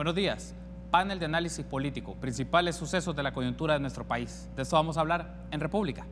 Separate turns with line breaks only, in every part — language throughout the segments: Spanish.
Buenos días. Panel de análisis político, principales sucesos de la coyuntura de nuestro país. De esto vamos a hablar en República.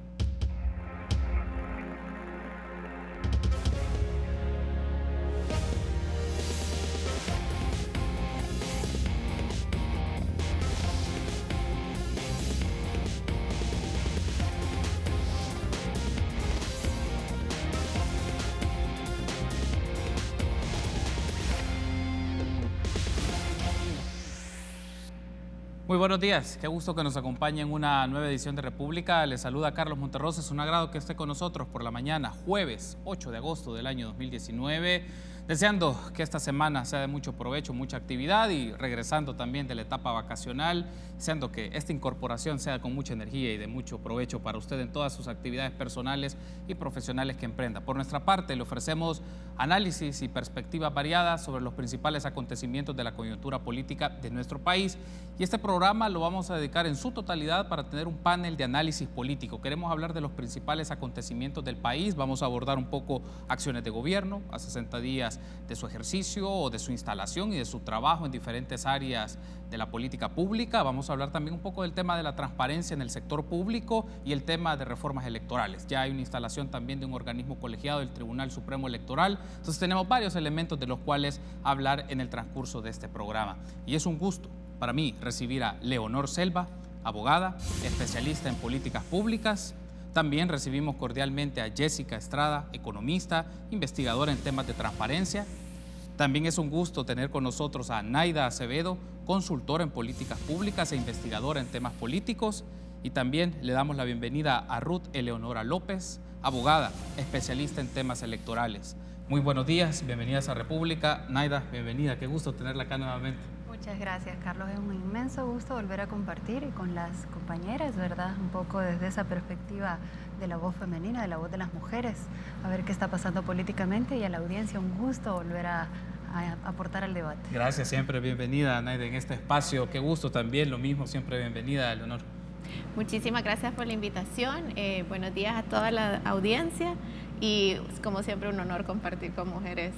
Muy buenos días, qué gusto que nos acompañe en una nueva edición de República. Les saluda Carlos Monterrosa, es un agrado que esté con nosotros por la mañana, jueves 8 de agosto del año 2019. Deseando que esta semana sea de mucho provecho, mucha actividad y regresando también de la etapa vacacional, deseando que esta incorporación sea con mucha energía y de mucho provecho para usted en todas sus actividades personales y profesionales que emprenda. Por nuestra parte, le ofrecemos análisis y perspectivas variadas sobre los principales acontecimientos de la coyuntura política de nuestro país. Y este programa lo vamos a dedicar en su totalidad para tener un panel de análisis político. Queremos hablar de los principales acontecimientos del país, vamos a abordar un poco acciones de gobierno a 60 días de su ejercicio o de su instalación y de su trabajo en diferentes áreas de la política pública. Vamos a hablar también un poco del tema de la transparencia en el sector público y el tema de reformas electorales. Ya hay una instalación también de un organismo colegiado, el Tribunal Supremo Electoral. Entonces tenemos varios elementos de los cuales hablar en el transcurso de este programa. Y es un gusto para mí recibir a Leonor Selva, abogada, especialista en políticas públicas. También recibimos cordialmente a Jessica Estrada, economista, investigadora en temas de transparencia. También es un gusto tener con nosotros a Naida Acevedo, consultora en políticas públicas e investigadora en temas políticos. Y también le damos la bienvenida a Ruth Eleonora López, abogada, especialista en temas electorales. Muy buenos días, bienvenidas a República. Naida, bienvenida, qué gusto tenerla acá nuevamente.
Muchas gracias, Carlos. Es un inmenso gusto volver a compartir con las compañeras, ¿verdad? Un poco desde esa perspectiva de la voz femenina, de la voz de las mujeres, a ver qué está pasando políticamente, y a la audiencia un gusto volver a aportar al debate.
Gracias, siempre bienvenida, Naida, en este espacio. Qué gusto también, lo mismo, siempre bienvenida, Leonor.
Muchísimas gracias por la invitación. Buenos días a toda la audiencia y, como siempre, un honor compartir con mujeres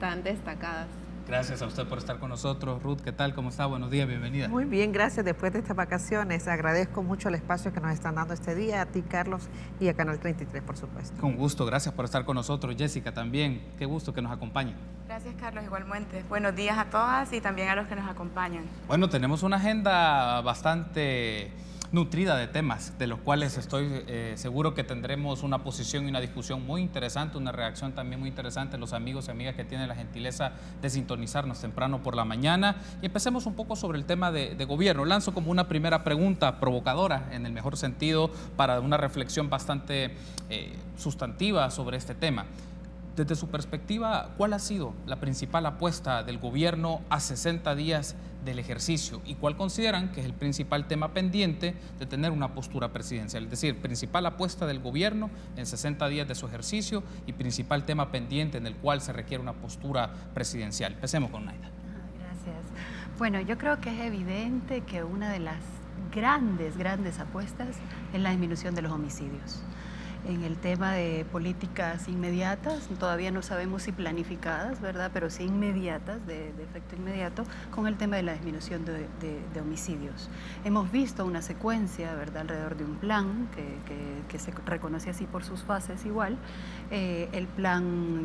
tan destacadas.
Gracias a usted por estar con nosotros. Ruth, ¿qué tal? ¿Cómo está? Buenos días, bienvenida.
Muy bien, gracias. Después de estas vacaciones, agradezco mucho el espacio que nos están dando este día, a ti, Carlos, y a Canal 33, por supuesto.
Con gusto, gracias por estar con nosotros. Jessica, también, qué gusto que nos acompañe.
Gracias, Carlos, igualmente. Buenos días a todas y también a los que nos acompañan.
Bueno, tenemos una agenda bastante nutrida de temas, de los cuales estoy seguro que tendremos una posición y una discusión muy interesante, una reacción también muy interesante de los amigos y amigas que tienen la gentileza de sintonizarnos temprano por la mañana. Y empecemos un poco sobre el tema de gobierno. Lanzo como una primera pregunta provocadora, en el mejor sentido, para una reflexión bastante sustantiva sobre este tema. Desde su perspectiva, ¿cuál ha sido la principal apuesta del gobierno a 60 días del ejercicio y cuál consideran que es el principal tema pendiente de tener una postura presidencial? Es decir, principal apuesta del gobierno en 60 días de su ejercicio y principal tema pendiente en el cual se requiere una postura presidencial. Empecemos con Naida.
Gracias. Bueno, yo creo que es evidente que una de las grandes apuestas es la disminución de los homicidios. En el tema de políticas inmediatas, todavía no sabemos si planificadas, ¿verdad? Pero sí inmediatas, de efecto inmediato, con el tema de la disminución de homicidios. Hemos visto una secuencia, ¿verdad?, alrededor de un plan que se reconoce así por sus fases igual, el plan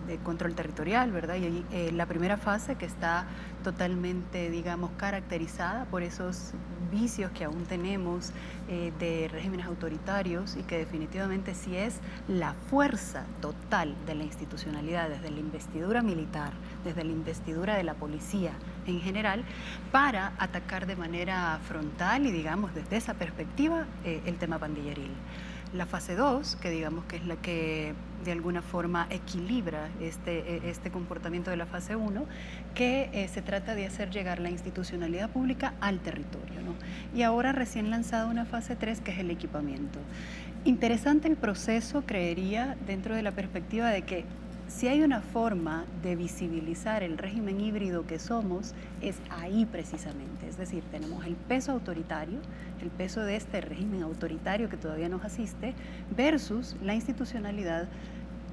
de control territorial, ¿verdad? Y la primera fase que está totalmente, digamos, caracterizada por esos vicios que aún tenemos de regímenes autoritarios y que definitivamente sí es la fuerza total de la institucionalidad, desde la investidura militar, desde la investidura de la policía en general, para atacar de manera frontal y, digamos, desde esa perspectiva, el tema pandilleril. La fase 2, que digamos que es la que de alguna forma equilibra este comportamiento de la fase 1, que se trata de hacer llegar la institucionalidad pública al territorio, ¿no? Y ahora recién lanzada una fase 3, que es el equipamiento. Interesante el proceso, creería, dentro de la perspectiva de que si hay una forma de visibilizar el régimen híbrido que somos, es ahí precisamente. Es decir, tenemos el peso autoritario, el peso de este régimen autoritario que todavía nos asiste, versus la institucionalidad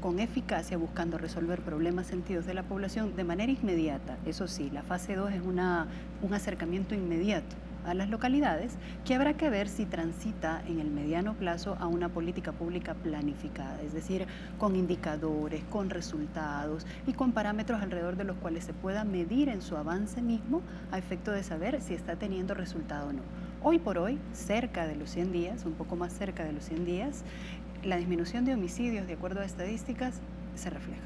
con eficacia, buscando resolver problemas sentidos de la población de manera inmediata. Eso sí, la fase 2 es un acercamiento inmediato a las localidades, que habrá que ver si transita en el mediano plazo a una política pública planificada, es decir, con indicadores, con resultados y con parámetros alrededor de los cuales se pueda medir en su avance mismo a efecto de saber si está teniendo resultado o no. Hoy por hoy, cerca de los 100 días, un poco más cerca de los 100 días, la disminución de homicidios, de acuerdo a estadísticas, se refleja.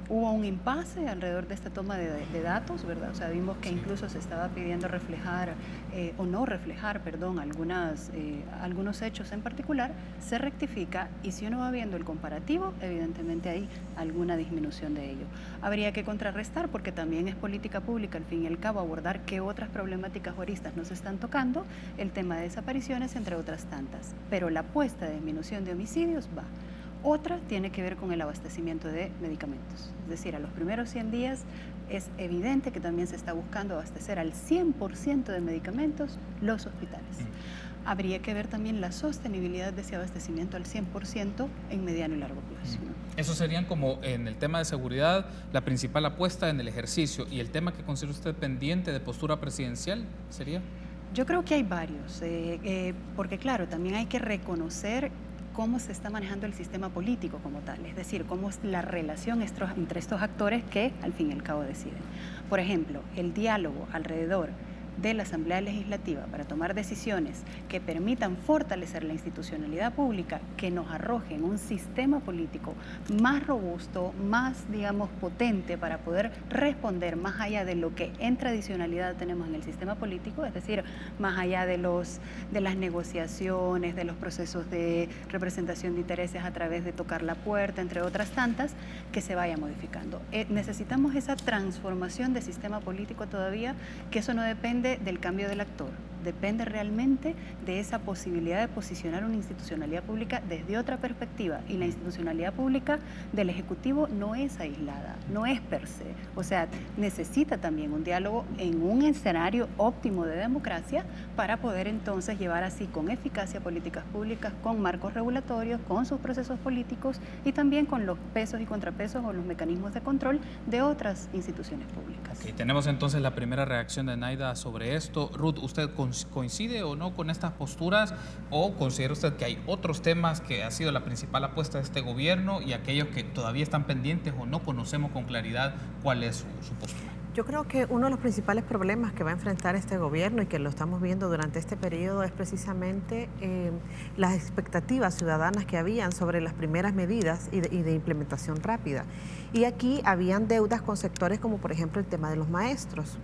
Hubo un impasse alrededor de esta toma de datos, ¿verdad? O sea, vimos que incluso se estaba pidiendo reflejar o no reflejar, perdón, algunos hechos en particular, se rectifica y si uno va viendo el comparativo, evidentemente hay alguna disminución de ello. Habría que contrarrestar porque también es política pública, al fin y al cabo, abordar qué otras problemáticas o aristas nos están tocando, el tema de desapariciones, entre otras tantas. Pero la apuesta de disminución de homicidios va. Otra tiene que ver con el abastecimiento de medicamentos. Es decir, a los primeros 100 días es evidente que también se está buscando abastecer al 100% de medicamentos los hospitales. Habría que ver también la sostenibilidad de ese abastecimiento al 100% en mediano y largo plazo, ¿no?
Eso serían como en el tema de seguridad, la principal apuesta en el ejercicio. ¿Y el tema que considera usted pendiente de postura presidencial sería?
Yo creo que hay varios, porque claro, también hay que reconocer cómo se está manejando el sistema político como tal, es decir, cómo es la relación entre estos actores que al fin y al cabo deciden. Por ejemplo, el diálogo alrededor de la Asamblea Legislativa para tomar decisiones que permitan fortalecer la institucionalidad pública, que nos arrojen un sistema político más robusto, más, digamos, potente para poder responder más allá de lo que en tradicionalidad tenemos en el sistema político, es decir, más allá de las negociaciones, de los procesos de representación de intereses a través de tocar la puerta, entre otras tantas, que se vaya modificando. Necesitamos esa transformación de sistema político todavía, que eso no depende del cambio del actor, depende realmente de esa posibilidad de posicionar una institucionalidad pública desde otra perspectiva, y la institucionalidad pública del Ejecutivo no es aislada, no es per se, o sea, necesita también un diálogo en un escenario óptimo de democracia para poder entonces llevar así con eficacia políticas públicas, con marcos regulatorios, con sus procesos políticos y también con los pesos y contrapesos o los mecanismos de control de otras instituciones públicas.
Okay, tenemos entonces la primera reacción de Naida sobre esto. Ruth, ¿usted coincide o no con estas posturas o considera usted que hay otros temas que ha sido la principal apuesta de este gobierno y aquellos que todavía están pendientes o no conocemos con claridad cuál es su postura?
Yo creo que uno de los principales problemas que va a enfrentar este gobierno y que lo estamos viendo durante este periodo es precisamente las expectativas ciudadanas que habían sobre las primeras medidas y de implementación rápida. Y aquí habían deudas con sectores como por ejemplo el tema de los maestros.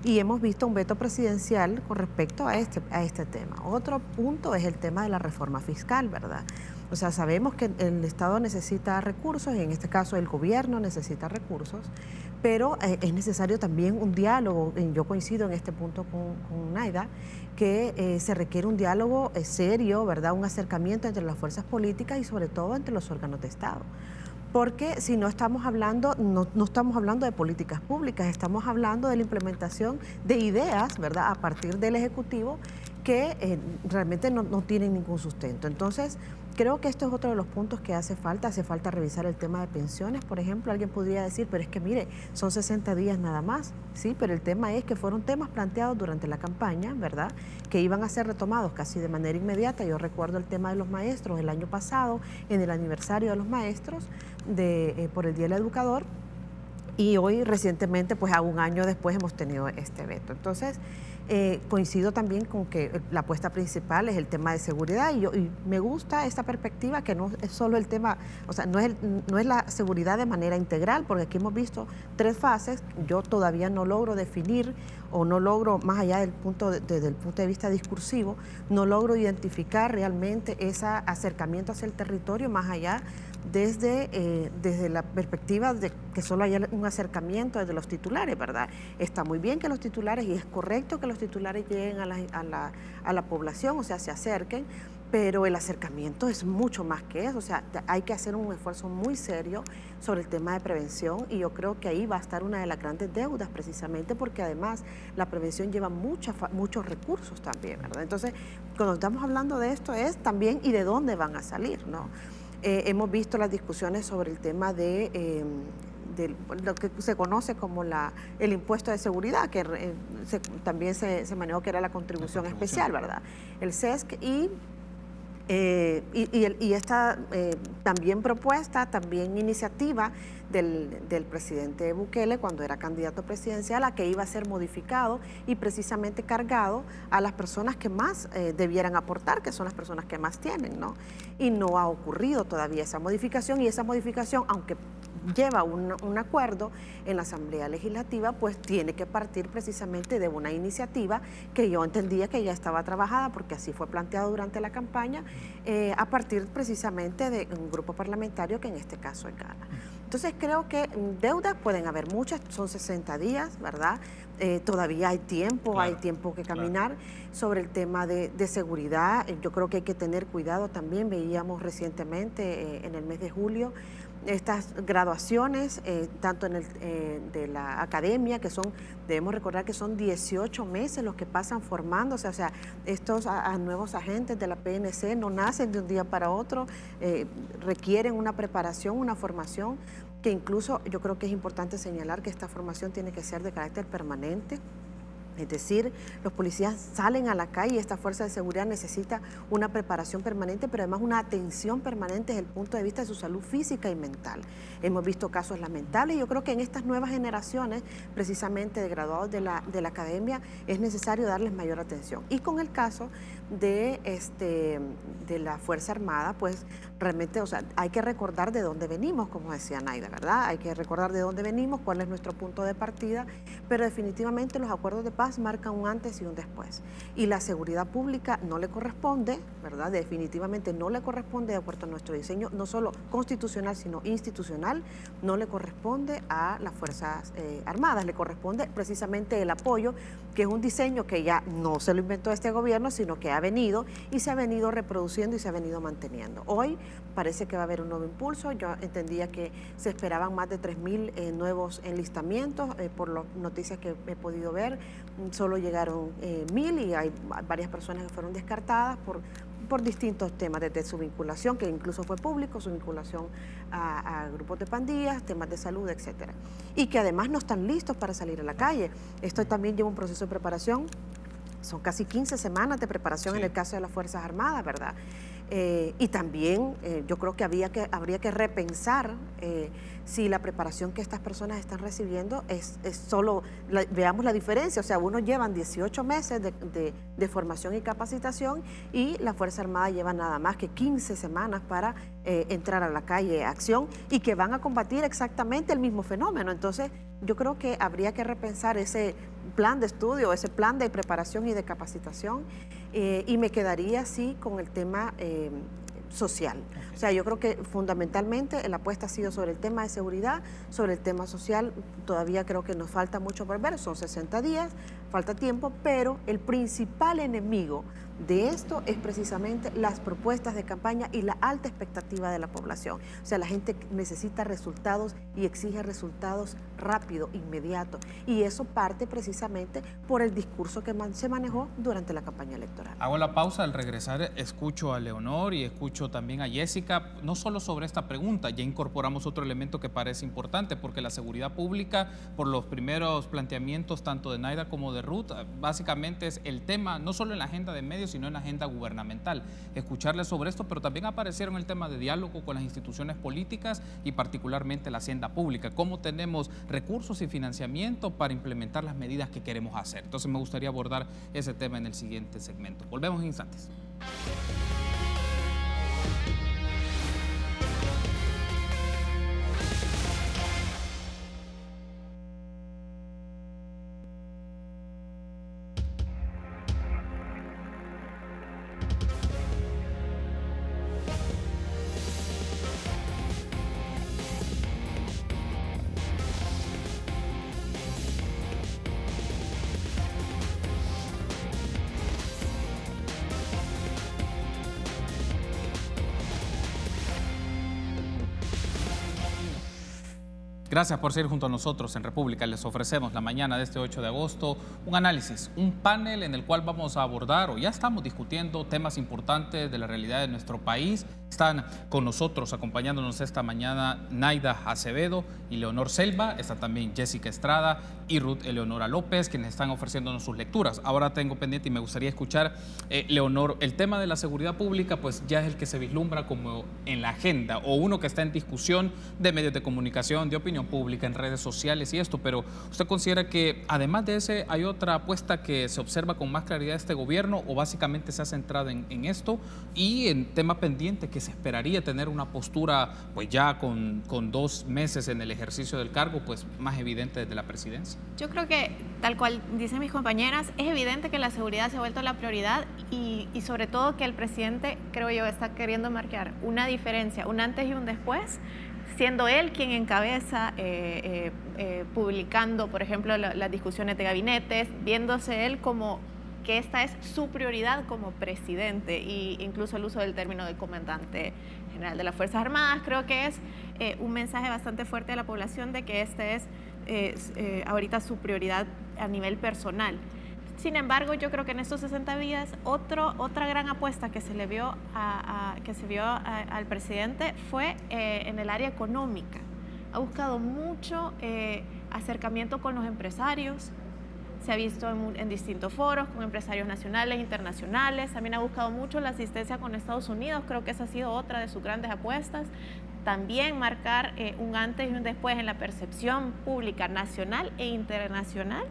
Y hemos visto un veto presidencial con respecto a este tema. Otro punto es el tema de la reforma fiscal, ¿verdad? O sea, sabemos que el Estado necesita recursos, y en este caso el gobierno necesita recursos, pero es necesario también un diálogo. Yo coincido en este punto con Naida, que se requiere un diálogo serio, ¿verdad? Un acercamiento entre las fuerzas políticas y sobre todo entre los órganos de Estado. Porque si no estamos hablando, no estamos hablando de políticas públicas, estamos hablando de la implementación de ideas, ¿verdad?, a partir del Ejecutivo que realmente no tienen ningún sustento. Entonces, creo que esto es otro de los puntos que hace falta revisar el tema de pensiones. Por ejemplo, alguien podría decir, pero es que mire, son 60 días nada más, sí, pero el tema es que fueron temas planteados durante la campaña, ¿verdad?, que iban a ser retomados casi de manera inmediata. Yo recuerdo el tema de los maestros el año pasado, en el aniversario de los maestros, por el Día del Educador, y hoy recientemente, pues a un año después, hemos tenido este veto. Entonces, coincido también con que la apuesta principal es el tema de seguridad y me gusta esta perspectiva que no es solo el tema, o sea, no es la seguridad de manera integral, porque aquí hemos visto 3 fases. Yo todavía no logro definir o no logro, más allá del desde el punto de vista discursivo, no logro identificar realmente ese acercamiento hacia el territorio, más allá desde la perspectiva de que solo haya un acercamiento desde los titulares, ¿verdad? Está muy bien que los titulares, y es correcto que los titulares lleguen a la población, o sea, se acerquen, pero el acercamiento es mucho más que eso. O sea, hay que hacer un esfuerzo muy serio sobre el tema de prevención, y yo creo que ahí va a estar una de las grandes deudas, precisamente porque además la prevención lleva muchos recursos también, ¿verdad? Entonces, cuando estamos hablando de esto es también y de dónde van a salir, ¿no? Hemos visto las discusiones sobre el tema de lo que se conoce como el impuesto de seguridad, que también se manejó que era la contribución especial, ¿verdad? El CESC y esta también propuesta, también iniciativa del presidente Bukele cuando era candidato presidencial, a que iba a ser modificado y precisamente cargado a las personas que más debieran aportar, que son las personas que más tienen, ¿no? Y no ha ocurrido todavía esa modificación, y esa modificación, aunque lleva un acuerdo en la Asamblea Legislativa, pues tiene que partir precisamente de una iniciativa que yo entendía que ya estaba trabajada, porque así fue planteado durante la campaña, a partir precisamente de un grupo parlamentario que en este caso es Gana. Entonces creo que deudas pueden haber muchas, son 60 días, ¿verdad? Todavía hay tiempo, claro, hay tiempo que caminar. Claro. Sobre el tema de seguridad, yo creo que hay que tener cuidado también. Veíamos recientemente, en el mes de julio, estas graduaciones, tanto de la academia, que debemos recordar que son 18 meses los que pasan formándose, o sea, estos nuevos agentes de la PNC no nacen de un día para otro, requieren una preparación, una formación, que incluso yo creo que es importante señalar que esta formación tiene que ser de carácter permanente. Es decir, los policías salen a la calle y esta fuerza de seguridad necesita una preparación permanente, pero además una atención permanente desde el punto de vista de su salud física y mental. Hemos visto casos lamentables y yo creo que en estas nuevas generaciones, precisamente de graduados de la academia, es necesario darles mayor atención. Y con el caso de la Fuerza Armada, pues realmente, o sea, hay que recordar de dónde venimos, como decía Naida, ¿verdad? Hay que recordar de dónde venimos, cuál es nuestro punto de partida, pero definitivamente los acuerdos de paz marcan un antes y un después. Y la seguridad pública no le corresponde, ¿verdad? Definitivamente no le corresponde, de acuerdo a nuestro diseño, no solo constitucional, sino institucional, no le corresponde a las Fuerzas Armadas, le corresponde precisamente el apoyo, que es un diseño que ya no se lo inventó este gobierno, sino que ha venido y se ha venido reproduciendo y se ha venido manteniendo. Hoy parece que va a haber un nuevo impulso. Yo entendía que se esperaban más de 3.000 nuevos enlistamientos, por las noticias que he podido ver, solo llegaron 1.000 y hay varias personas que fueron descartadas por distintos temas, desde su vinculación, que incluso fue público, su vinculación a grupos de pandillas, temas de salud, etcétera. Y que además no están listos para salir a la calle. Esto también lleva un proceso de preparación. Son casi 15 semanas de preparación, sí, en el caso de las Fuerzas Armadas, ¿verdad? Y también yo creo que habría que repensar si la preparación que estas personas están recibiendo es solo, veamos la diferencia, o sea, unos llevan 18 meses de formación y capacitación y la Fuerza Armada lleva nada más que 15 semanas para entrar a la calle, acción, y que van a combatir exactamente el mismo fenómeno. Entonces, yo creo que habría que repensar ese plan de estudio, ese plan de preparación y de capacitación, y me quedaría así con el tema social. O sea, yo creo que fundamentalmente la apuesta ha sido sobre el tema de seguridad, sobre el tema social. Todavía creo que nos falta mucho por ver, son 60 días, falta tiempo, pero el principal enemigo de esto es precisamente las propuestas de campaña y la alta expectativa de la población. O sea, la gente necesita resultados y exige resultados rápido, inmediato. Y eso parte precisamente por el discurso que se manejó durante la campaña electoral.
Hago la pausa, al regresar escucho a Leonor y escucho también a Jessica, no solo sobre esta pregunta, ya incorporamos otro elemento que parece importante, porque la seguridad pública, por los primeros planteamientos tanto de Naida como de Ruth, básicamente es el tema, no solo en la agenda de medios, sino en la agenda gubernamental. Escucharles sobre esto, pero también aparecieron el tema de diálogo con las instituciones políticas y particularmente la hacienda pública. ¿Cómo tenemos recursos y financiamiento para implementar las medidas que queremos hacer? Entonces me gustaría abordar ese tema en el siguiente segmento. Volvemos en instantes. Gracias por seguir junto a nosotros en República. Les ofrecemos la mañana de este 8 de agosto un análisis, un panel en el cual vamos a abordar o ya estamos discutiendo temas importantes de la realidad de nuestro país. Están con nosotros acompañándonos esta mañana Naida Acevedo y Leonor Selva. Está también Jessica Estrada y Ruth Eleonora López, quienes están ofreciéndonos sus lecturas. Ahora tengo pendiente y me gustaría escuchar, Leonor, el tema de la seguridad pública pues ya es el que se vislumbra como en la agenda o uno que está en discusión de medios de comunicación, de opinión pública, en redes sociales y esto, pero ¿usted considera que además de ese hay otra apuesta que se observa con más claridad de este gobierno o básicamente se ha centrado en esto y en tema pendiente que se esperaría tener una postura pues ya con 2 meses en el ejercicio del cargo pues más evidente desde la presidencia?
Yo creo que, tal cual dicen mis compañeras, es evidente que la seguridad se ha vuelto la prioridad y sobre todo que el presidente, creo yo, está queriendo marcar una diferencia, un antes y un después, siendo él quien encabeza, publicando, por ejemplo, las discusiones de gabinetes, viéndose él como que esta es su prioridad como presidente e incluso el uso del término de comandante general de las Fuerzas Armadas. Creo que es un mensaje bastante fuerte a la población de que este es ahorita su prioridad a nivel personal. Sin embargo, yo creo que en estos 60 días otra gran apuesta que se le vio al presidente fue en el área económica. Ha buscado mucho acercamiento con los empresarios, se ha visto en distintos foros con empresarios nacionales e internacionales. También ha buscado mucho la asistencia con Estados Unidos, creo que esa ha sido otra de sus grandes apuestas. También marcar un antes y un después en la percepción pública nacional e internacional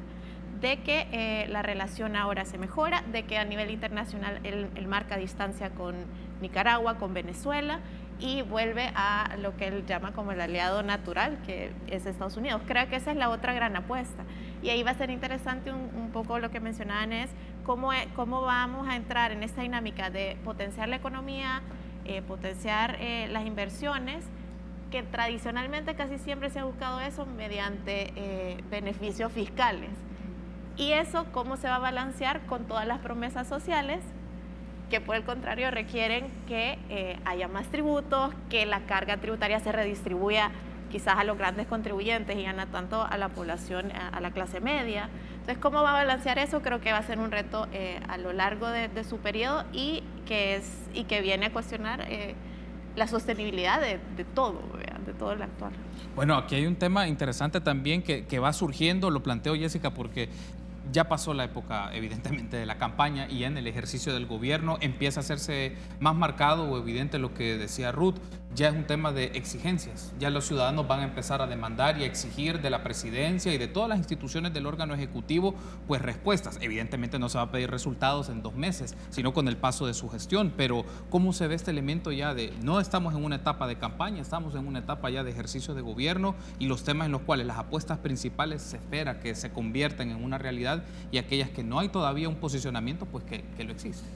de que la relación ahora se mejora, de que a nivel internacional él marca distancia con Nicaragua, con Venezuela y vuelve a lo que él llama como el aliado natural, que es Estados Unidos. Creo que esa es la otra gran apuesta. Y ahí va a ser interesante un poco lo que mencionaban es cómo vamos a entrar en esta dinámica de potenciar la economía, potenciar las inversiones, que tradicionalmente casi siempre se ha buscado eso mediante beneficios fiscales. Y eso, ¿cómo se va a balancear con todas las promesas sociales que por el contrario requieren que haya más tributos, que la carga tributaria se redistribuya quizás a los grandes contribuyentes y ya no tanto a la población, a la clase media? Entonces, ¿cómo va a balancear eso? Creo que va a ser un reto a lo largo de su periodo y que viene a cuestionar la sostenibilidad de todo el actual.
Bueno, aquí hay un tema interesante también que va surgiendo, lo planteo Jessica, porque ya pasó la época, evidentemente, de la campaña y en el ejercicio del gobierno empieza a hacerse más marcado o evidente lo que decía Ruth. Ya es un tema de exigencias. Ya los ciudadanos van a empezar a demandar y a exigir de la presidencia y de todas las instituciones del órgano ejecutivo, pues respuestas. Evidentemente no se va a pedir resultados en 2 meses, sino con el paso de su gestión. Pero ¿cómo se ve este elemento ya de no estamos en una etapa de campaña, estamos en una etapa ya de ejercicio de gobierno y los temas en los cuales las apuestas principales se espera que se conviertan en una realidad y aquellas que no hay todavía un posicionamiento, pues que lo existe?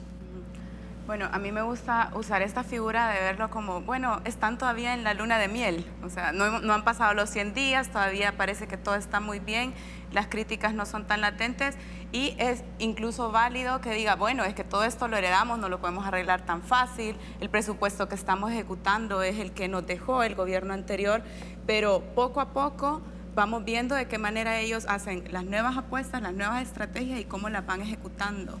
Bueno, a mí me gusta usar esta figura de verlo como, bueno, están todavía en la luna de miel, o sea, no han pasado los 100 días, todavía parece que todo está muy bien, las críticas no son tan latentes y es incluso válido que diga, bueno, es que todo esto lo heredamos, no lo podemos arreglar tan fácil, el presupuesto que estamos ejecutando es el que nos dejó el gobierno anterior, pero poco a poco vamos viendo de qué manera ellos hacen las nuevas apuestas, las nuevas estrategias y cómo las van ejecutando.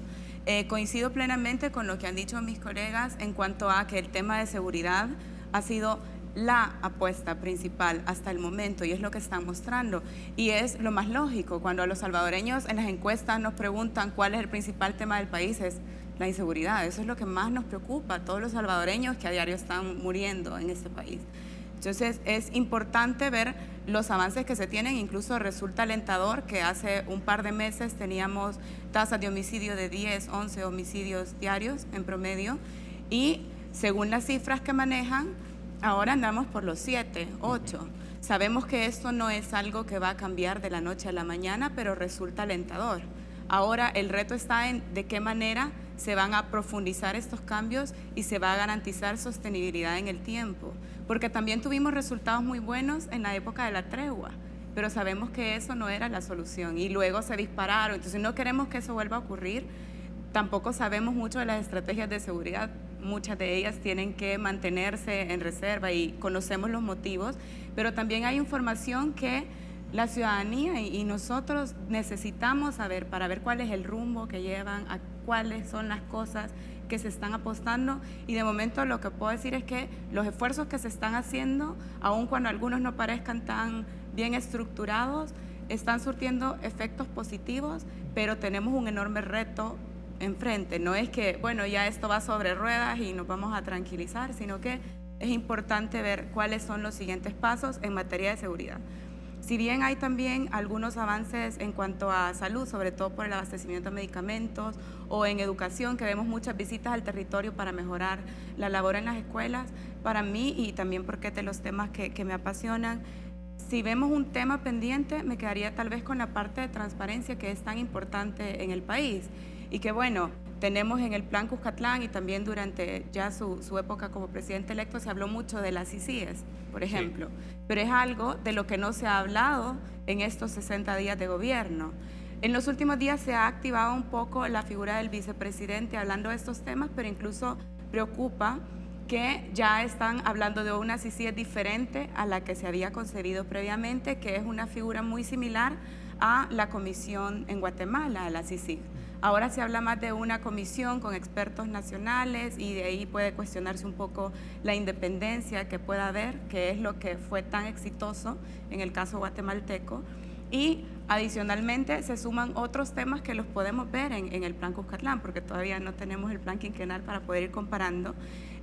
Coincido plenamente con lo que han dicho mis colegas en cuanto a que el tema de seguridad ha sido la apuesta principal hasta el momento y es lo que están mostrando. Y es lo más lógico, cuando a los salvadoreños en las encuestas nos preguntan cuál es el principal tema del país, es la inseguridad. Eso es lo que más nos preocupa a todos los salvadoreños que a diario están muriendo en este país. Entonces es importante ver los avances que se tienen, incluso resulta alentador que hace un par de meses teníamos tasas de homicidio de 10, 11 homicidios diarios en promedio y según las cifras que manejan, ahora andamos por los 7, 8. Sabemos que esto no es algo que va a cambiar de la noche a la mañana, pero resulta alentador. Ahora el reto está en de qué manera se van a profundizar estos cambios y se va a garantizar sostenibilidad en el tiempo. Porque también tuvimos resultados muy buenos en la época de la tregua, pero sabemos que eso no era la solución y luego se dispararon. Entonces no queremos que eso vuelva a ocurrir. Tampoco sabemos mucho de las estrategias de seguridad muchas de ellas tienen que mantenerse en reserva y conocemos los motivos, pero también hay información que la ciudadanía y nosotros necesitamos saber para ver cuál es el rumbo que llevan, a cuáles son las cosas que se están apostando, y de momento lo que puedo decir es que los esfuerzos que se están haciendo, aun cuando algunos no parezcan tan bien estructurados, están surtiendo efectos positivos, pero tenemos un enorme reto enfrente. No es que, bueno, ya esto va sobre ruedas y nos vamos a tranquilizar, sino que es importante ver cuáles son los siguientes pasos en materia de seguridad. Si bien hay también algunos avances en cuanto a salud, sobre todo por el abastecimiento de medicamentos, o en educación, que vemos muchas visitas al territorio para mejorar la labor en las escuelas, para mí, y también porque es de los temas que me apasionan, si vemos un tema pendiente, me quedaría tal vez con la parte de transparencia, que es tan importante en el país, y que bueno, tenemos en el Plan Cuscatlán, y también durante ya su época como presidente electo se habló mucho de las ICIES, por ejemplo, sí, pero es algo de lo que no se ha hablado en estos 60 días de gobierno. En los últimos días se ha activado un poco la figura del vicepresidente hablando de estos temas, pero incluso preocupa que ya están hablando de una CICIES diferente a la que se había concebido previamente, que es una figura muy similar a la comisión en Guatemala, a la CICIG. Ahora se habla más de una comisión con expertos nacionales, y de ahí puede cuestionarse un poco la independencia que pueda haber, que es lo que fue tan exitoso en el caso guatemalteco. Y adicionalmente se suman otros temas que los podemos ver en el Plan Cuscatlán, porque todavía no tenemos el plan quinquenal para poder ir comparando.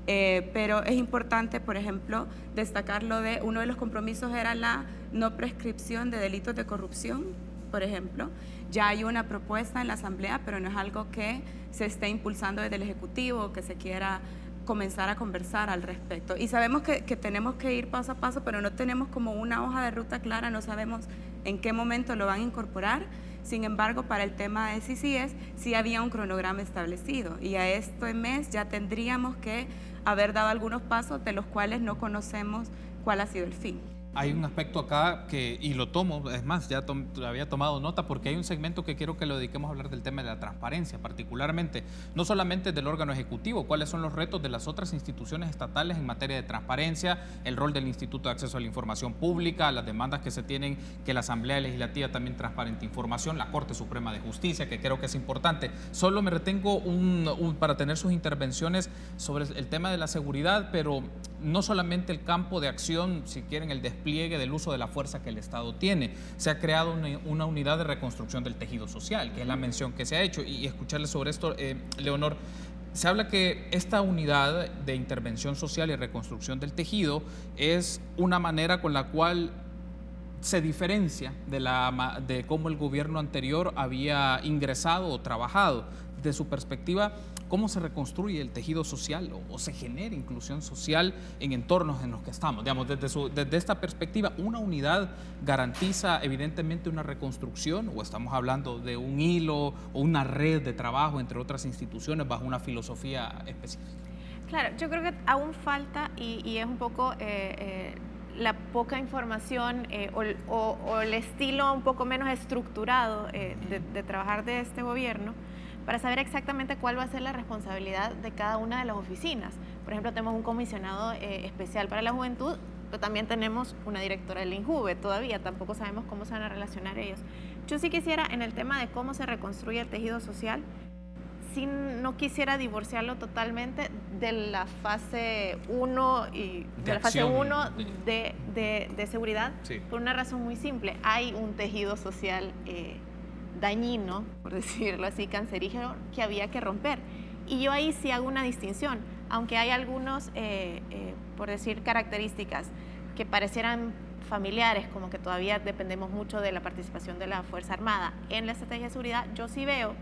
Pero es importante, por ejemplo, destacar lo de uno de los compromisos era la no prescripción de delitos de corrupción, por ejemplo. Ya hay una propuesta en la Asamblea, pero no es algo que se esté impulsando desde el Ejecutivo, que se quiera comenzar a conversar al respecto. Y sabemos que tenemos que ir paso a paso, pero no tenemos como una hoja de ruta clara, no sabemos en qué momento lo van a incorporar. Sin embargo, para el tema de CICIES sí había un cronograma establecido, y a este mes ya tendríamos que haber dado algunos pasos de los cuales no conocemos cuál ha sido el fin.
Hay un aspecto acá que, y lo tomo, es más, ya había tomado nota, porque hay un segmento que quiero que lo dediquemos a hablar del tema de la transparencia, particularmente, no solamente del órgano ejecutivo, cuáles son los retos de las otras instituciones estatales en materia de transparencia, el rol del Instituto de Acceso a la Información Pública, las demandas que se tienen, que la Asamblea Legislativa también transparente información, la Corte Suprema de Justicia, que creo que es importante. Solo me retengo para tener sus intervenciones sobre el tema de la seguridad, pero no solamente el campo de acción, si quieren, el despliegue del uso de la fuerza que el Estado tiene. Se ha creado una unidad de reconstrucción del tejido social, que es la mención que se ha hecho. Y escucharle sobre esto, Leonor, se habla que esta unidad de intervención social y reconstrucción del tejido es una manera con la cual se diferencia de cómo el gobierno anterior había ingresado o trabajado. De su perspectiva, ¿cómo se reconstruye el tejido social o se genera inclusión social en entornos en los que estamos? Digamos, desde esta perspectiva, ¿una unidad garantiza evidentemente una reconstrucción, o estamos hablando de un hilo o una red de trabajo entre otras instituciones bajo una filosofía específica?
Claro, yo creo que aún falta, y es un poco la poca información o el estilo un poco menos estructurado de trabajar de este gobierno, para saber exactamente cuál va a ser la responsabilidad de cada una de las oficinas. Por ejemplo, tenemos un comisionado especial para la juventud, pero también tenemos una directora del INJUVE todavía, tampoco sabemos cómo se van a relacionar ellos. Yo sí quisiera, en el tema de cómo se reconstruye el tejido social, sí no quisiera divorciarlo totalmente de la fase 1 y de la fase 1 de seguridad, sí, por una razón muy simple. Hay un tejido social dañino, por decirlo así, cancerígeno, que había que romper. Y yo ahí sí hago una distinción, aunque hay algunos, por decir, características que parecieran familiares, como que todavía dependemos mucho de la participación de la Fuerza Armada en la estrategia de seguridad. Yo sí veo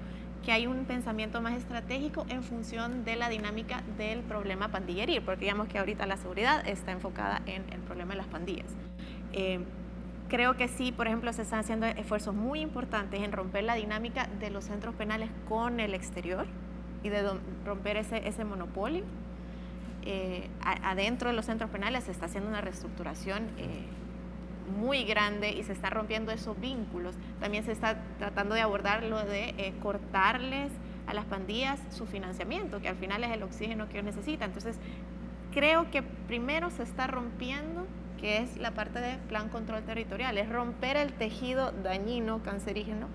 que hay un pensamiento más estratégico en función de la dinámica del problema pandilleril, porque digamos que ahorita la seguridad está enfocada en el problema de las pandillas. Creo que sí, por ejemplo, se están haciendo esfuerzos muy importantes en romper la dinámica de los centros penales con el exterior y de romper ese monopolio. Adentro de los centros penales se está haciendo una reestructuración muy grande y se están rompiendo esos vínculos. También se está tratando de abordar lo de cortarles a las pandillas su financiamiento, que al final es el oxígeno que ellos necesitan. Entonces, creo que primero se está rompiendo, que es la parte de plan control territorial, es romper el tejido dañino, cancerígeno,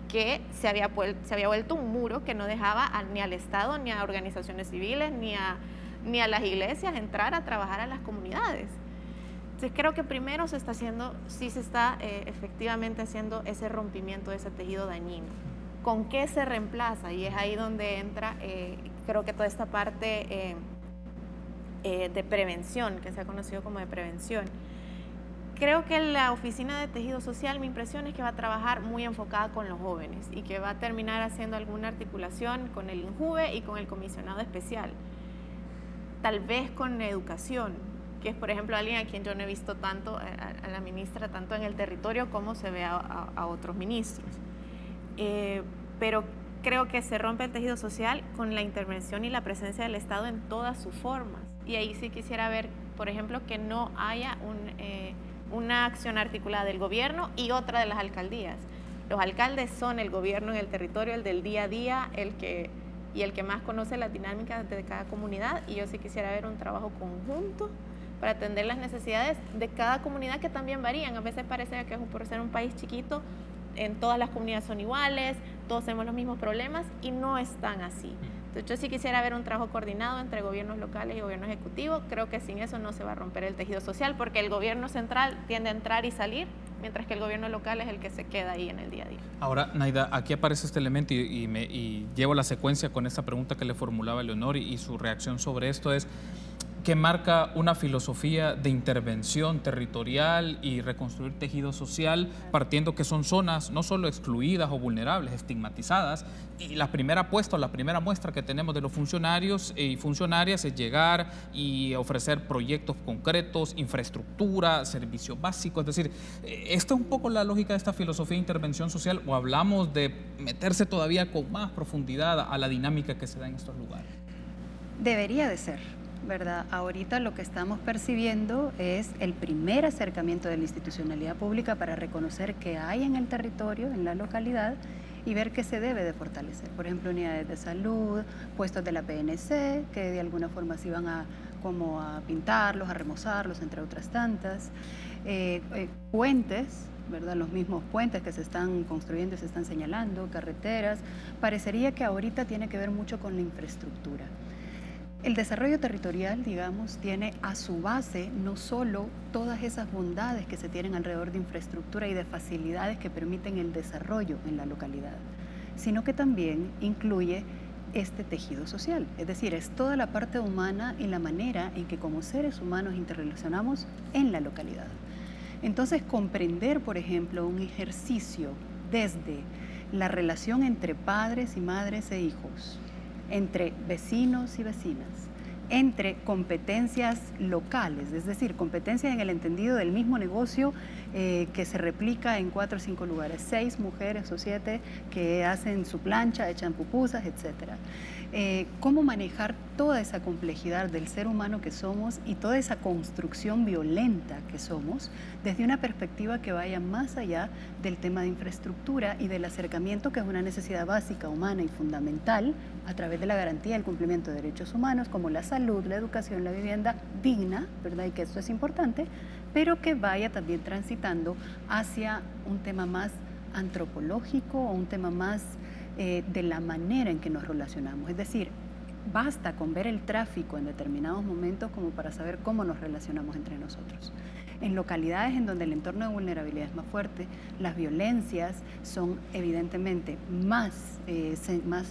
que se había vuelto un muro que no dejaba ni al Estado, ni a organizaciones civiles, ni a las iglesias entrar a trabajar a las comunidades. Entonces creo que primero se está efectivamente haciendo ese rompimiento de ese tejido dañino. ¿Con qué se reemplaza? Y es ahí donde entra, creo que toda esta parte de prevención, que se ha conocido como de prevención. Creo que la Oficina de Tejido Social, mi impresión es que va a trabajar muy enfocada con los jóvenes y que va a terminar haciendo alguna articulación con el INJUVE y con el comisionado especial. Tal vez con educación, que es, por ejemplo, alguien a quien yo no he visto tanto, a la ministra, tanto en el territorio como se ve a otros ministros. Pero creo que se rompe el tejido social con la intervención y la presencia del Estado en todas sus formas. Y ahí sí quisiera ver, por ejemplo, que no haya una acción articulada del gobierno y otra de las alcaldías. Los alcaldes son el gobierno en el territorio, el del día a día, el que más conoce las dinámicas de cada comunidad, y yo sí quisiera ver un trabajo conjunto para atender las necesidades de cada comunidad, que también varían. A veces parece que por ser un país chiquito, en todas las comunidades son iguales, todos tenemos los mismos problemas, y no es tan así. Entonces yo sí quisiera ver un trabajo coordinado entre gobiernos locales y gobierno ejecutivo. Creo que sin eso no se va a romper el tejido social, porque el gobierno central tiende a entrar y salir, mientras que el gobierno local es el que se queda ahí en el día a día.
Ahora, Naida, aquí aparece este elemento y llevo la secuencia con esta pregunta que le formulaba Leonor, y su reacción sobre esto es que marca una filosofía de intervención territorial y reconstruir tejido social, partiendo que son zonas no solo excluidas o vulnerables, estigmatizadas, y la primera muestra que tenemos de los funcionarios y funcionarias es llegar y ofrecer proyectos concretos, infraestructura, servicios básicos. Es decir, ¿esta es un poco la lógica de esta filosofía de intervención social, o hablamos de meterse todavía con más profundidad a la dinámica que se da en estos lugares?
Debería de ser, ¿verdad? Ahorita lo que estamos percibiendo es el primer acercamiento de la institucionalidad pública para reconocer qué hay en el territorio, en la localidad, y ver qué se debe de fortalecer. Por ejemplo, unidades de salud, puestos de la PNC, que de alguna forma se iban a pintarlos, a remozarlos, entre otras tantas. Puentes, ¿verdad? Los mismos puentes que se están construyendo y se están señalando, carreteras. Parecería que ahorita tiene que ver mucho con la infraestructura. El desarrollo territorial, digamos, tiene a su base no solo todas esas bondades que se tienen alrededor de infraestructura y de facilidades que permiten el desarrollo en la localidad, sino que también incluye este tejido social, es decir, es toda la parte humana y la manera en que como seres humanos interrelacionamos en la localidad. Entonces, comprender, por ejemplo, un ejercicio desde la relación entre padres y madres e hijos, entre vecinos y vecinas, entre competencias locales, es decir, competencias en el entendido del mismo negocio que se replica en 4 o 5 lugares, 6 mujeres o 7 que hacen su plancha, echan pupusas, etc. Cómo manejar toda esa complejidad del ser humano que somos y toda esa construcción violenta que somos desde una perspectiva que vaya más allá del tema de infraestructura y del acercamiento, que es una necesidad básica, humana y fundamental, a través de la garantía del cumplimiento de derechos humanos como la salud, la educación, la vivienda digna, ¿verdad? Y que esto es importante, pero que vaya también transitando hacia un tema más antropológico o un tema más de la manera en que nos relacionamos. Es decir, basta con ver el tráfico en determinados momentos como para saber cómo nos relacionamos entre nosotros. En localidades en donde el entorno de vulnerabilidad es más fuerte, las violencias son evidentemente más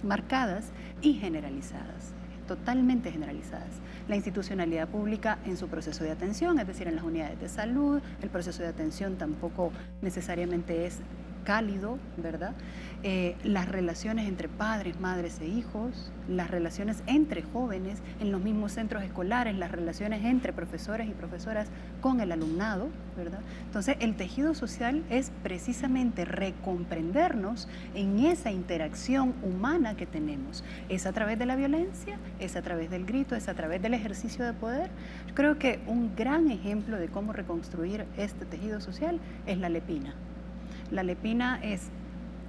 marcadas y generalizadas, totalmente generalizadas. La institucionalidad pública en su proceso de atención, es decir, en las unidades de salud, el proceso de atención tampoco necesariamente es cálido, ¿verdad? Las relaciones entre padres, madres e hijos, las relaciones entre jóvenes en los mismos centros escolares, las relaciones entre profesores y profesoras con el alumnado, ¿verdad? Entonces, el tejido social es precisamente recomprendernos en esa interacción humana que tenemos. Es a través de la violencia, es a través del grito, es a través del ejercicio de poder. Yo creo que un gran ejemplo de cómo reconstruir este tejido social es la Lepina. La Lepina es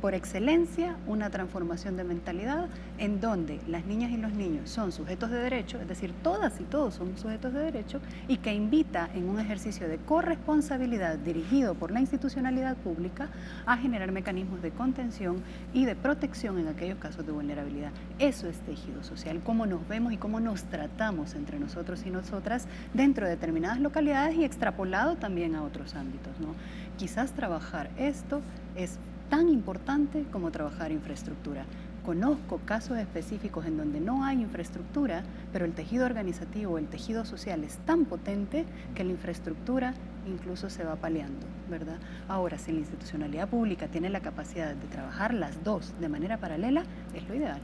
por excelencia una transformación de mentalidad en donde las niñas y los niños son sujetos de derecho, es decir, todas y todos son sujetos de derecho, y que invita en un ejercicio de corresponsabilidad dirigido por la institucionalidad pública a generar mecanismos de contención y de protección en aquellos casos de vulnerabilidad. Eso es tejido social, cómo nos vemos y cómo nos tratamos entre nosotros y nosotras dentro de determinadas localidades y extrapolado también a otros ámbitos, ¿no? Quizás trabajar esto es tan importante como trabajar infraestructura. Conozco casos específicos en donde no hay infraestructura, pero el tejido organizativo, el tejido social es tan potente que la infraestructura incluso se va paliando, ¿verdad? Ahora, si la institucionalidad pública tiene la capacidad de trabajar las dos de manera paralela, es lo ideal.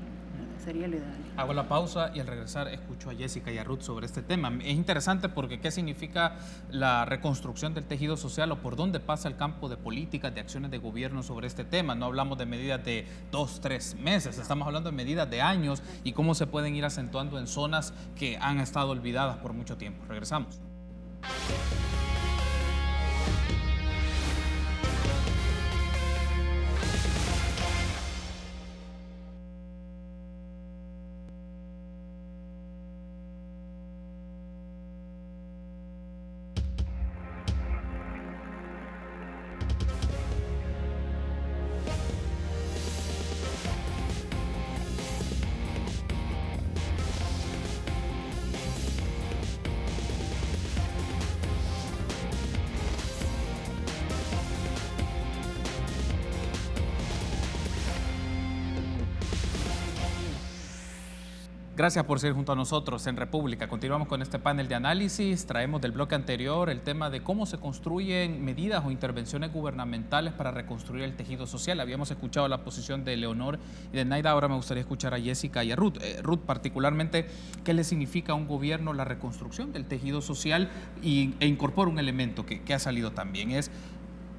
Sería lo ideal.
Hago la pausa y al regresar escucho a Jessica y a Ruth sobre este tema. Es interesante porque ¿qué significa la reconstrucción del tejido social o por dónde pasa el campo de políticas, de acciones de gobierno sobre este tema? No hablamos de medidas de 2, 3 meses, estamos hablando de medidas de años y cómo se pueden ir acentuando en zonas que han estado olvidadas por mucho tiempo. Regresamos. Gracias por seguir junto a nosotros en República. Continuamos con este panel de análisis. Traemos del bloque anterior el tema de cómo se construyen medidas o intervenciones gubernamentales para reconstruir el tejido social. Habíamos escuchado la posición de Leonor y de Naida. Ahora me gustaría escuchar a Jessica y a Ruth. Ruth, particularmente, ¿qué le significa a un gobierno la reconstrucción del tejido social? E incorpora un elemento que ha salido también, es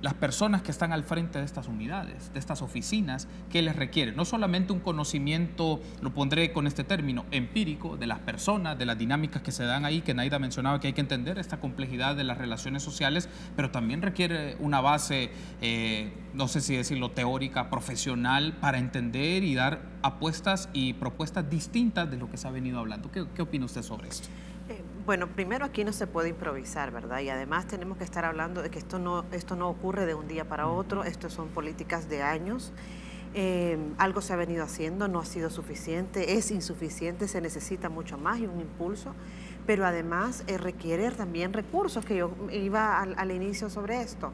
las personas que están al frente de estas unidades, de estas oficinas, ¿qué les requieren? No solamente un conocimiento, lo pondré con este término, empírico, de las personas, de las dinámicas que se dan ahí, que Naida mencionaba que hay que entender esta complejidad de las relaciones sociales, pero también requiere una base, no sé si decirlo, teórica, profesional, para entender y dar apuestas y propuestas distintas de lo que se ha venido hablando. ¿Qué opina usted sobre esto?
Bueno, primero aquí no se puede improvisar, ¿verdad? Y además tenemos que estar hablando de que esto no ocurre de un día para otro, esto son políticas de años. Algo se ha venido haciendo, no ha sido suficiente, es insuficiente, se necesita mucho más y un impulso, pero además requiere también recursos, que yo iba al inicio sobre esto.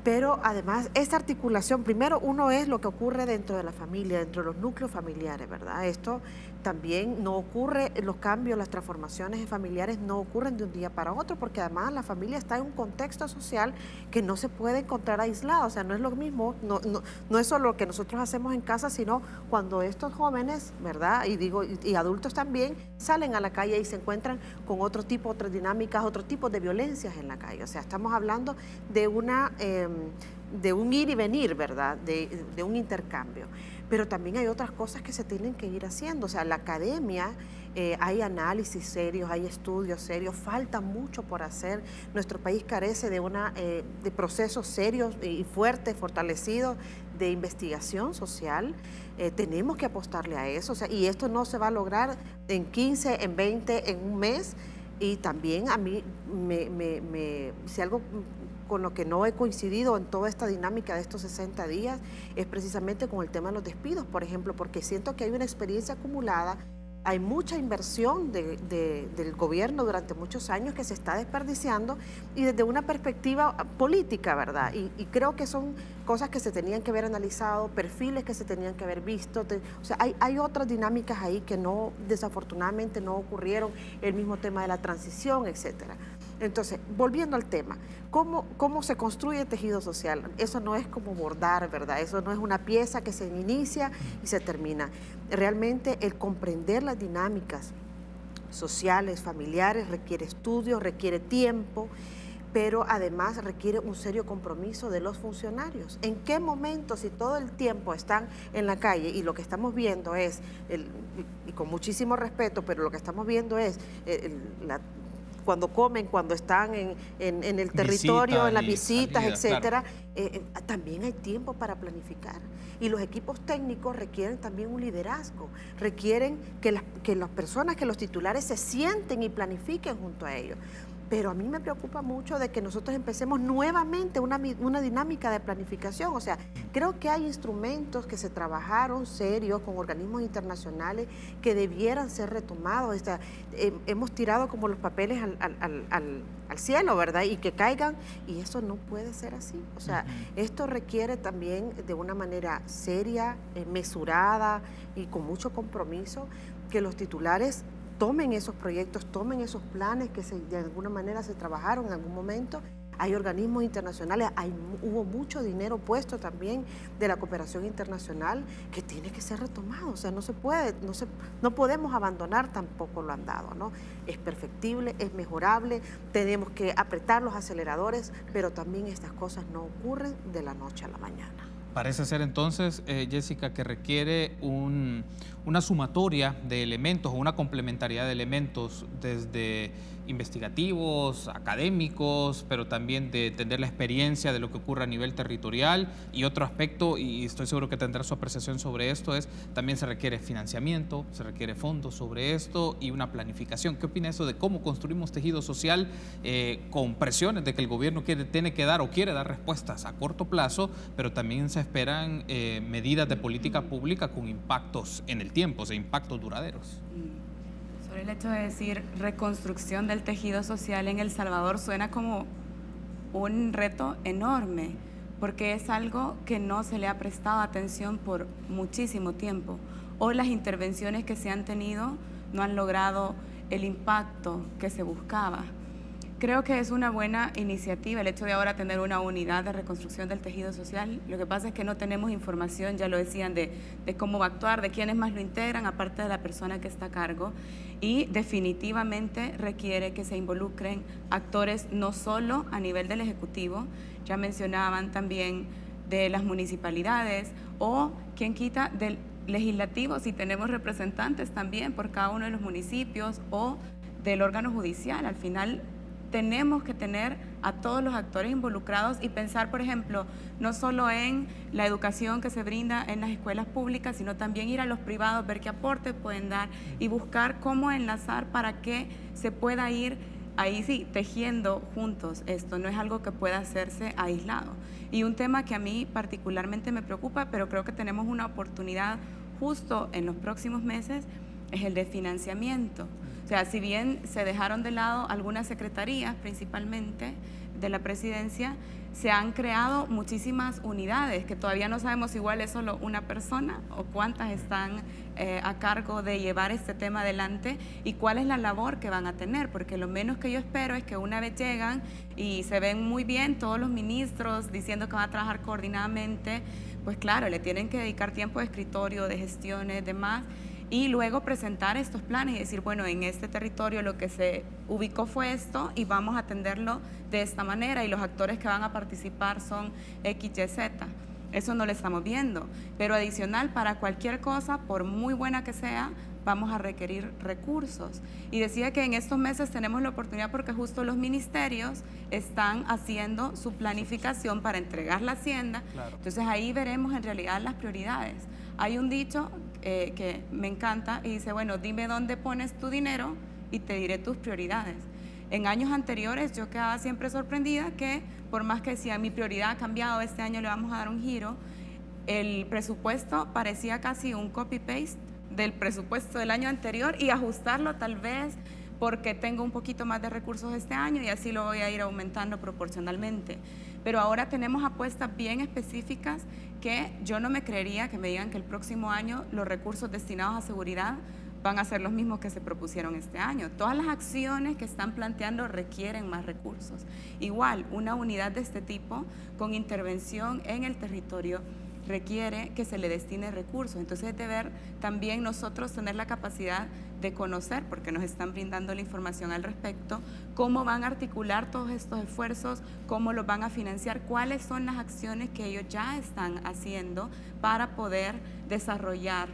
Pero además, esta articulación, primero uno es lo que ocurre dentro de la familia, dentro de los núcleos familiares, ¿verdad? Esto también no ocurre, los cambios, las transformaciones familiares no ocurren de un día para otro, porque además la familia está en un contexto social que no se puede encontrar aislado, o sea, no es lo mismo, no es solo lo que nosotros hacemos en casa, sino cuando estos jóvenes, ¿verdad? Y adultos también, salen a la calle y se encuentran con otras dinámicas, otro tipo de violencias en la calle, o sea, estamos hablando de de un ir y venir, ¿verdad? De un intercambio. Pero también hay otras cosas que se tienen que ir haciendo. O sea, la academia, hay análisis serios, hay estudios serios, falta mucho por hacer. Nuestro país carece de procesos serios y fuertes, fortalecidos de investigación social. Tenemos que apostarle a eso. O sea, y esto no se va a lograr en 15, en 20, en un mes. Y también a mí, si algo con lo que no he coincidido en toda esta dinámica de estos 60 días es precisamente con el tema de los despidos, por ejemplo, porque siento que hay una experiencia acumulada, hay mucha inversión del gobierno durante muchos años que se está desperdiciando y desde una perspectiva política, ¿verdad? Y creo que son cosas que se tenían que haber analizado, perfiles que se tenían que haber visto, o sea, hay otras dinámicas ahí que desafortunadamente no ocurrieron, el mismo tema de la transición, etcétera. Entonces, volviendo al tema, ¿cómo se construye el tejido social? Eso no es como bordar, ¿verdad? Eso no es una pieza que se inicia y se termina. Realmente el comprender las dinámicas sociales, familiares, requiere estudio, requiere tiempo, pero además requiere un serio compromiso de los funcionarios. ¿En qué momento, si todo el tiempo están en la calle y lo que estamos viendo es, y con muchísimo respeto, pero lo que estamos viendo es cuando comen, cuando están en el territorio, en las visitas,
salidas,
etcétera. También hay tiempo para planificar. Y los equipos técnicos requieren también un liderazgo, requieren que las personas, que los titulares se sienten y planifiquen junto a ellos. Pero a mí me preocupa mucho de que nosotros empecemos nuevamente una dinámica de planificación. O sea, creo que hay instrumentos que se trabajaron serios con organismos internacionales que debieran ser retomados. O sea, hemos tirado como los papeles al cielo, ¿verdad? Y que caigan, y eso no puede ser así. O sea, esto requiere también de una manera seria, mesurada y con mucho compromiso que los titulares tomen esos proyectos, tomen esos planes que de alguna manera se trabajaron en algún momento. Hay organismos internacionales, hubo mucho dinero puesto también de la cooperación internacional que tiene que ser retomado. O sea, no podemos abandonar tampoco lo andado, ¿no? Es perfectible, es mejorable, tenemos que apretar los aceleradores, pero también estas cosas no ocurren de la noche a la mañana.
Parece ser entonces, Jessica, que requiere una sumatoria de elementos o una complementariedad de elementos desde investigativos, académicos, pero también de tener la experiencia de lo que ocurre a nivel territorial. Y otro aspecto, y estoy seguro que tendrá su apreciación sobre esto, es también se requiere financiamiento, se requiere fondos sobre esto y una planificación. ¿Qué opina eso de cómo construimos tejido social con presiones de que el gobierno tiene que dar o quiere dar respuestas a corto plazo, pero también se esperan medidas de política pública con impactos en el tiempo, o sea, impactos duraderos?
Sobre el hecho de decir reconstrucción del tejido social en El Salvador suena como un reto enorme, porque es algo que no se le ha prestado atención por muchísimo tiempo, o las intervenciones que se han tenido no han logrado el impacto que se buscaba. Creo que es una buena iniciativa el hecho de ahora tener una unidad de reconstrucción del tejido social. Lo que pasa es que no tenemos información, ya lo decían, de cómo va a actuar, de quiénes más lo integran, aparte de la persona que está a cargo. Y definitivamente requiere que se involucren actores no solo a nivel del Ejecutivo, ya mencionaban también de las municipalidades o quien quita del legislativo, si tenemos representantes también por cada uno de los municipios o del órgano judicial. Al final tenemos que tener a todos los actores involucrados y pensar, por ejemplo, no solo en la educación que se brinda en las escuelas públicas, sino también ir a los privados, ver qué aportes pueden dar y buscar cómo enlazar para que se pueda ir, ahí sí, tejiendo juntos esto. No es algo que pueda hacerse aislado. Y un tema que a mí particularmente me preocupa, pero creo que tenemos una oportunidad justo en los próximos meses, es el de financiamiento. O sea, si bien se dejaron de lado algunas secretarías, principalmente de la presidencia, se han creado muchísimas unidades que todavía no sabemos si igual es solo una persona o cuántas están a cargo de llevar este tema adelante y cuál es la labor que van a tener, porque lo menos que yo espero es que una vez llegan y se ven muy bien todos los ministros diciendo que van a trabajar coordinadamente, pues claro, le tienen que dedicar tiempo de escritorio, de gestiones, demás, y luego presentar estos planes y decir, bueno, en este territorio lo que se ubicó fue esto y vamos a atenderlo de esta manera y los actores que van a participar son X, Y, Z. Eso no lo estamos viendo, pero adicional para cualquier cosa, por muy buena que sea, vamos a requerir recursos. Y decía que en estos meses tenemos la oportunidad porque justo los ministerios están haciendo su planificación para entregar la hacienda. Claro. Entonces ahí veremos en realidad las prioridades. Hay un dicho que me encanta y dice, bueno, dime dónde pones tu dinero y te diré tus prioridades. En años anteriores yo quedaba siempre sorprendida que por más que decía mi prioridad ha cambiado, este año le vamos a dar un giro, el presupuesto parecía casi un copy-paste del presupuesto del año anterior y ajustarlo tal vez porque tengo un poquito más de recursos este año y así lo voy a ir aumentando proporcionalmente. Pero ahora tenemos apuestas bien específicas que yo no me creería que me digan que el próximo año los recursos destinados a seguridad van a ser los mismos que se propusieron este año. Todas las acciones que están planteando requieren más recursos. Igual, una unidad de este tipo con intervención en el territorio requiere que se le destine recursos. Entonces es deber también nosotros tener la capacidad de conocer, porque nos están brindando la información al respecto, cómo van a articular todos estos esfuerzos, cómo los van a financiar, cuáles son las acciones que ellos ya están haciendo para poder desarrollar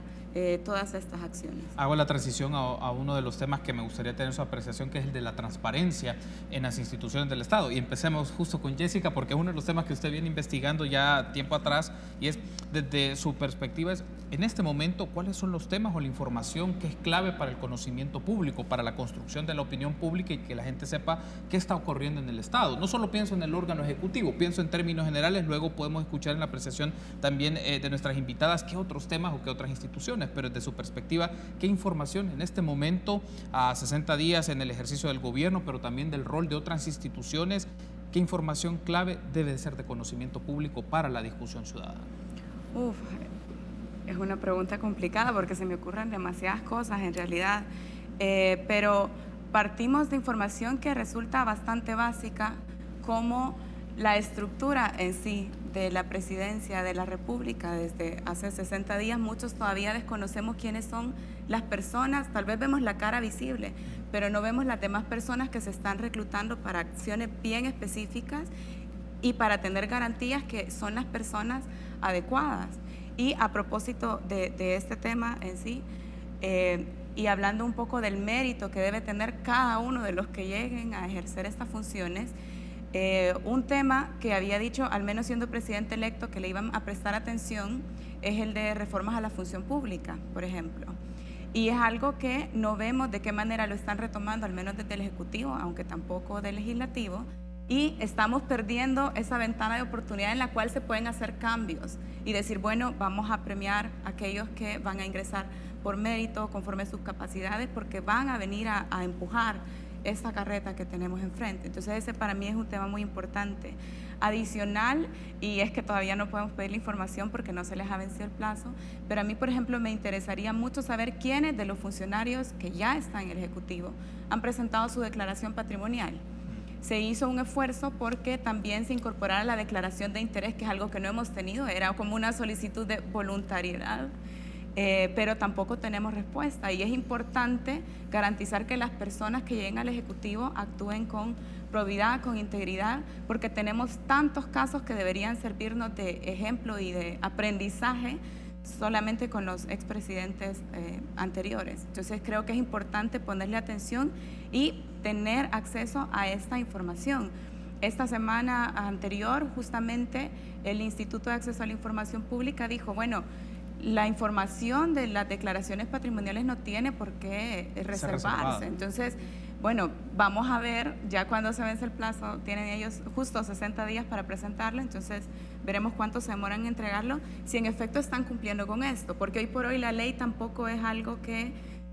todas estas acciones.
Hago la transición a uno de los temas que me gustaría tener su apreciación, que es el de la transparencia en las instituciones del Estado. Y empecemos justo con Jessica, porque es uno de los temas que usted viene investigando ya tiempo atrás, y es desde su perspectiva, en este momento, ¿cuáles son los temas o la información que es clave para el conocimiento público, para la construcción de la opinión pública y que la gente sepa qué está ocurriendo en el Estado? No solo pienso en el órgano ejecutivo, pienso en términos generales, luego podemos escuchar en la apreciación también de nuestras invitadas qué otros temas o qué otras instituciones, pero desde su perspectiva, ¿qué información en este momento, a 60 días en el ejercicio del gobierno, pero también del rol de otras instituciones, qué información clave debe de ser de conocimiento público para la discusión ciudadana?
Es una pregunta complicada porque se me ocurren demasiadas cosas en realidad, pero partimos de información que resulta bastante básica, como la estructura en sí de la presidencia de la República. Desde hace 60 días muchos todavía desconocemos quiénes son las personas, tal vez vemos la cara visible, pero no vemos las demás personas que se están reclutando para acciones bien específicas y para tener garantías que son las personas adecuadas. Y a propósito de este tema en sí, y hablando un poco del mérito que debe tener cada uno de los que lleguen a ejercer estas funciones, un tema que había dicho, al menos siendo presidente electo, que le iban a prestar atención, es el de reformas a la función pública, por ejemplo. Y es algo que no vemos de qué manera lo están retomando, al menos desde el Ejecutivo, aunque tampoco del Legislativo, y estamos perdiendo esa ventana de oportunidad en la cual se pueden hacer cambios y decir, bueno, vamos a premiar a aquellos que van a ingresar por mérito, conforme a sus capacidades, porque van a venir a empujar esta carreta que tenemos enfrente. Entonces ese para mí es un tema muy importante. Adicional, y es que todavía no podemos pedir la información porque no se les ha vencido el plazo, pero a mí, por ejemplo, me interesaría mucho saber quiénes de los funcionarios que ya están en el Ejecutivo han presentado su declaración patrimonial. Se hizo un esfuerzo porque también se incorporara la declaración de interés, que es algo que no hemos tenido, era como una solicitud de voluntariedad, pero tampoco tenemos respuesta, y es importante garantizar que las personas que lleguen al Ejecutivo actúen con probidad, con integridad, porque tenemos tantos casos que deberían servirnos de ejemplo y de aprendizaje solamente con los expresidentes anteriores. Entonces creo que es importante ponerle atención y tener acceso a esta información. Esta semana anterior, justamente, el Instituto de Acceso a la Información Pública dijo, bueno, la información de las declaraciones patrimoniales no tiene por qué reservarse. Entonces, bueno, vamos a ver, ya cuando se vence el plazo, tienen ellos justo 60 días para presentarlo, entonces veremos cuánto se demoran en entregarlo, si en efecto están cumpliendo con esto, porque hoy por hoy la ley tampoco es algo que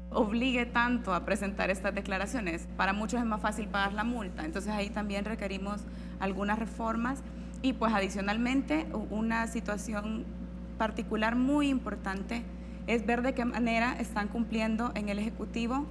obligue tanto a presentar estas declaraciones. Para muchos es más fácil pagar la multa, entonces ahí también requerimos algunas reformas. Y pues adicionalmente, una situación particular muy importante es ver de qué manera están cumpliendo en el Ejecutivo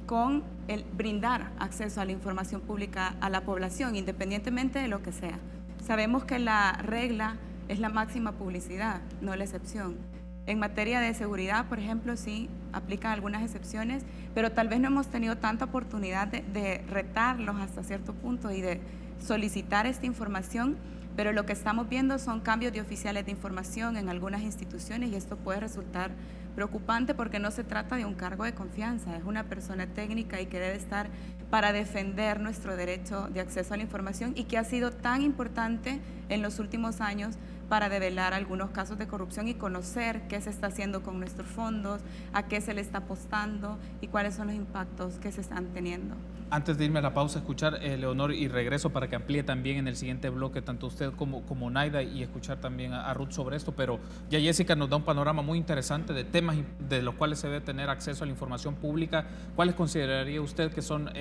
con el brindar acceso a la información pública a la población, independientemente de lo que sea. Sabemos que la regla es la máxima publicidad, no la excepción. En materia de seguridad, por ejemplo, sí aplican algunas excepciones, pero tal vez no hemos tenido tanta oportunidad de retarlos hasta cierto punto y de solicitar esta información, pero lo que estamos viendo son cambios de oficiales de información en algunas instituciones, y esto puede resultar preocupante porque no se trata de un cargo de confianza, es una persona técnica y que debe estar para defender nuestro derecho de acceso a la información, y que ha sido tan importante en los últimos años para develar algunos casos de corrupción y conocer qué se está haciendo con nuestros fondos, a qué se le está apostando y cuáles son los impactos que se están teniendo.
Antes de irme a la pausa, escuchar, Leonor, y regreso para que amplíe también en el siguiente bloque, tanto usted como Naida, y escuchar también a Ruth sobre esto, pero ya Jessica nos da un panorama muy interesante de temas de los cuales se debe tener acceso a la información pública. ¿Cuáles consideraría usted que son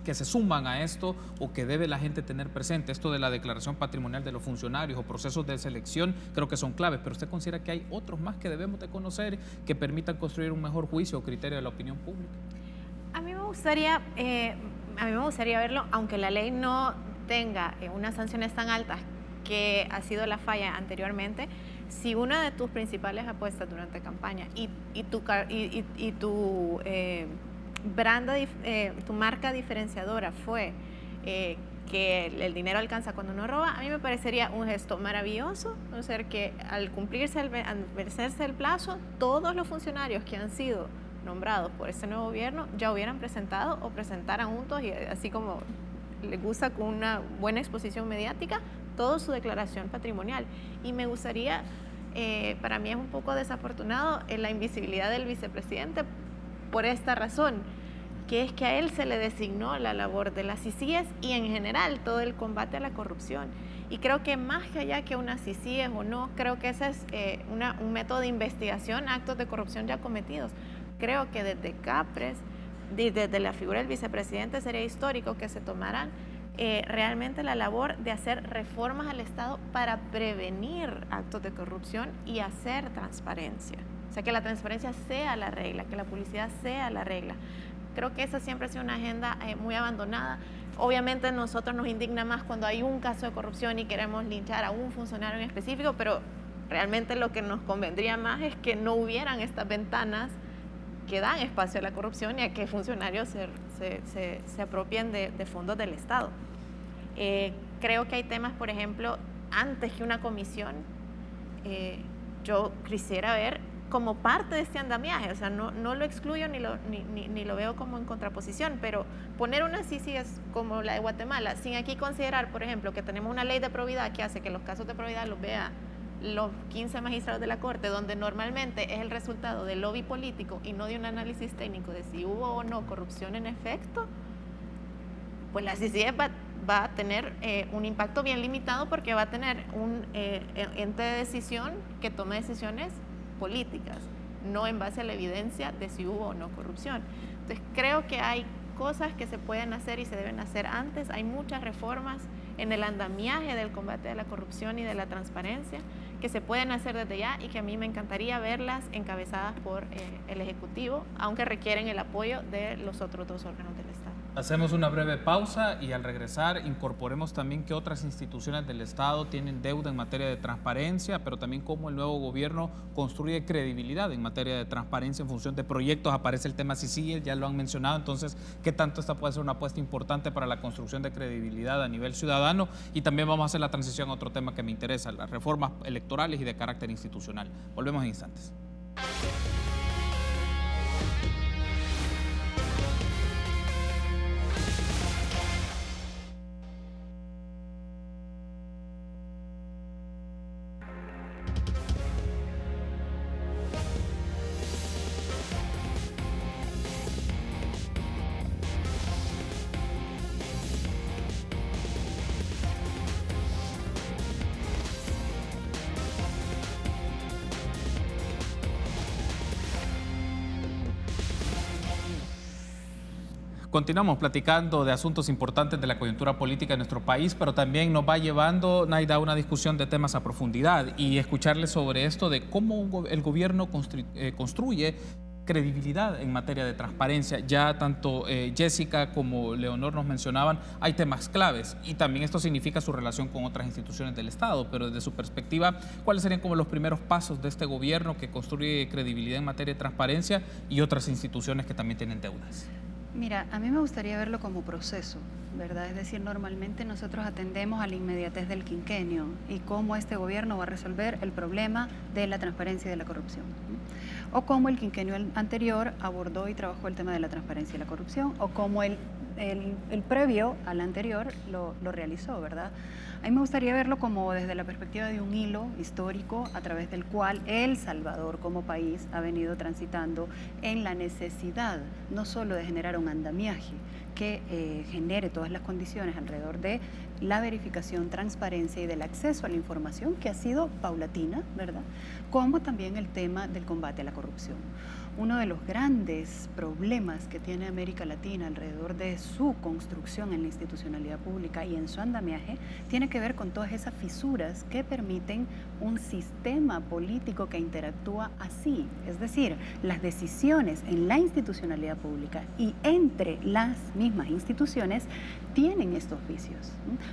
que se suman a esto o que debe la gente tener presente? Esto de la declaración patrimonial de los funcionarios o procesos de selección creo que son claves, pero ¿usted considera que hay otros más que debemos de conocer que permitan construir un mejor juicio o criterio de la opinión pública?
A mí me gustaría verlo, aunque la ley no tenga unas sanciones tan altas que ha sido la falla anteriormente. Si una de tus principales apuestas durante campaña y tu marca diferenciadora fue que el dinero alcanza cuando uno roba, a mí me parecería un gesto maravilloso, no ser que al vencerse el plazo, todos los funcionarios que han sido nombrados por este nuevo gobierno ya hubieran presentado o presentaran juntos, y así como les gusta con una buena exposición mediática, toda su declaración patrimonial. Y me gustaría, para mí es un poco desafortunado la invisibilidad del vicepresidente por esta razón, que es que a él se le designó la labor de las CICIES y en general todo el combate a la corrupción. Y creo que más que allá que una CICIES o no, creo que ese es un método de investigación a actos de corrupción ya cometidos. Creo que desde CAPRES, desde la figura del vicepresidente, sería histórico que se tomaran realmente la labor de hacer reformas al Estado para prevenir actos de corrupción y hacer transparencia. O sea, que la transparencia sea la regla, que la publicidad sea la regla. Creo que esa siempre ha sido una agenda muy abandonada. Obviamente a nosotros nos indigna más cuando hay un caso de corrupción y queremos linchar a un funcionario en específico, pero realmente lo que nos convendría más es que no hubieran estas ventanas que dan espacio a la corrupción y a que funcionarios se apropien de fondos del Estado. Creo que hay temas, por ejemplo, antes que una comisión, yo quisiera ver como parte de este andamiaje, o sea, no lo excluyo ni lo veo como en contraposición, pero poner una CICIES como la de Guatemala, sin aquí considerar, por ejemplo, que tenemos una ley de probidad que hace que los casos de probidad los vea los 15 magistrados de la Corte, donde normalmente es el resultado del lobby político y no de un análisis técnico de si hubo o no corrupción en efecto, pues la CICIES va a tener un impacto bien limitado, porque va a tener un ente de decisión que tome decisiones políticas, no en base a la evidencia de si hubo o no corrupción. Entonces creo que hay cosas que se pueden hacer y se deben hacer antes. Hay muchas reformas en el andamiaje del combate a la corrupción y de la transparencia que se pueden hacer desde ya y que a mí me encantaría verlas encabezadas por el Ejecutivo, aunque requieren el apoyo de los otros dos órganos del Estado.
Hacemos una breve pausa y al regresar incorporemos también que otras instituciones del Estado tienen deuda en materia de transparencia, pero también cómo el nuevo gobierno construye credibilidad en materia de transparencia en función de proyectos. Aparece el tema CICIES, ya lo han mencionado, entonces qué tanto esta puede ser una apuesta importante para la construcción de credibilidad a nivel ciudadano. Y también vamos a hacer la transición a otro tema que me interesa, las reformas electorales y de carácter institucional. Volvemos en instantes. Continuamos platicando de asuntos importantes de la coyuntura política de nuestro país, pero también nos va llevando, Naida, a una discusión de temas a profundidad y escucharle sobre esto de cómo el gobierno construye credibilidad en materia de transparencia. Ya tanto Jessica como Leonor nos mencionaban, hay temas claves y también esto significa su relación con otras instituciones del Estado, pero desde su perspectiva, ¿cuáles serían como los primeros pasos de este gobierno que construye credibilidad en materia de transparencia y otras instituciones que también tienen deudas?
Mira, a mí me gustaría verlo como proceso, ¿verdad? Es decir, normalmente nosotros atendemos a la inmediatez del quinquenio y cómo este gobierno va a resolver el problema de la transparencia y de la corrupción. O cómo el quinquenio anterior abordó y trabajó el tema de la transparencia y la corrupción, o cómo el previo al anterior lo realizó, ¿verdad? A mí me gustaría verlo como desde la perspectiva de un hilo histórico a través del cual El Salvador como país ha venido transitando en la necesidad no solo de generar un andamiaje que genere todas las condiciones alrededor de la verificación, transparencia y del acceso a la información, que ha sido paulatina, ¿verdad? Como también el tema del combate a la corrupción. Uno de los grandes problemas que tiene América Latina alrededor de su construcción en la institucionalidad pública y en su andamiaje tiene que ver con todas esas fisuras que permiten un sistema político que interactúa así. Es decir, las decisiones en la institucionalidad pública y entre las mismas instituciones tienen estos vicios.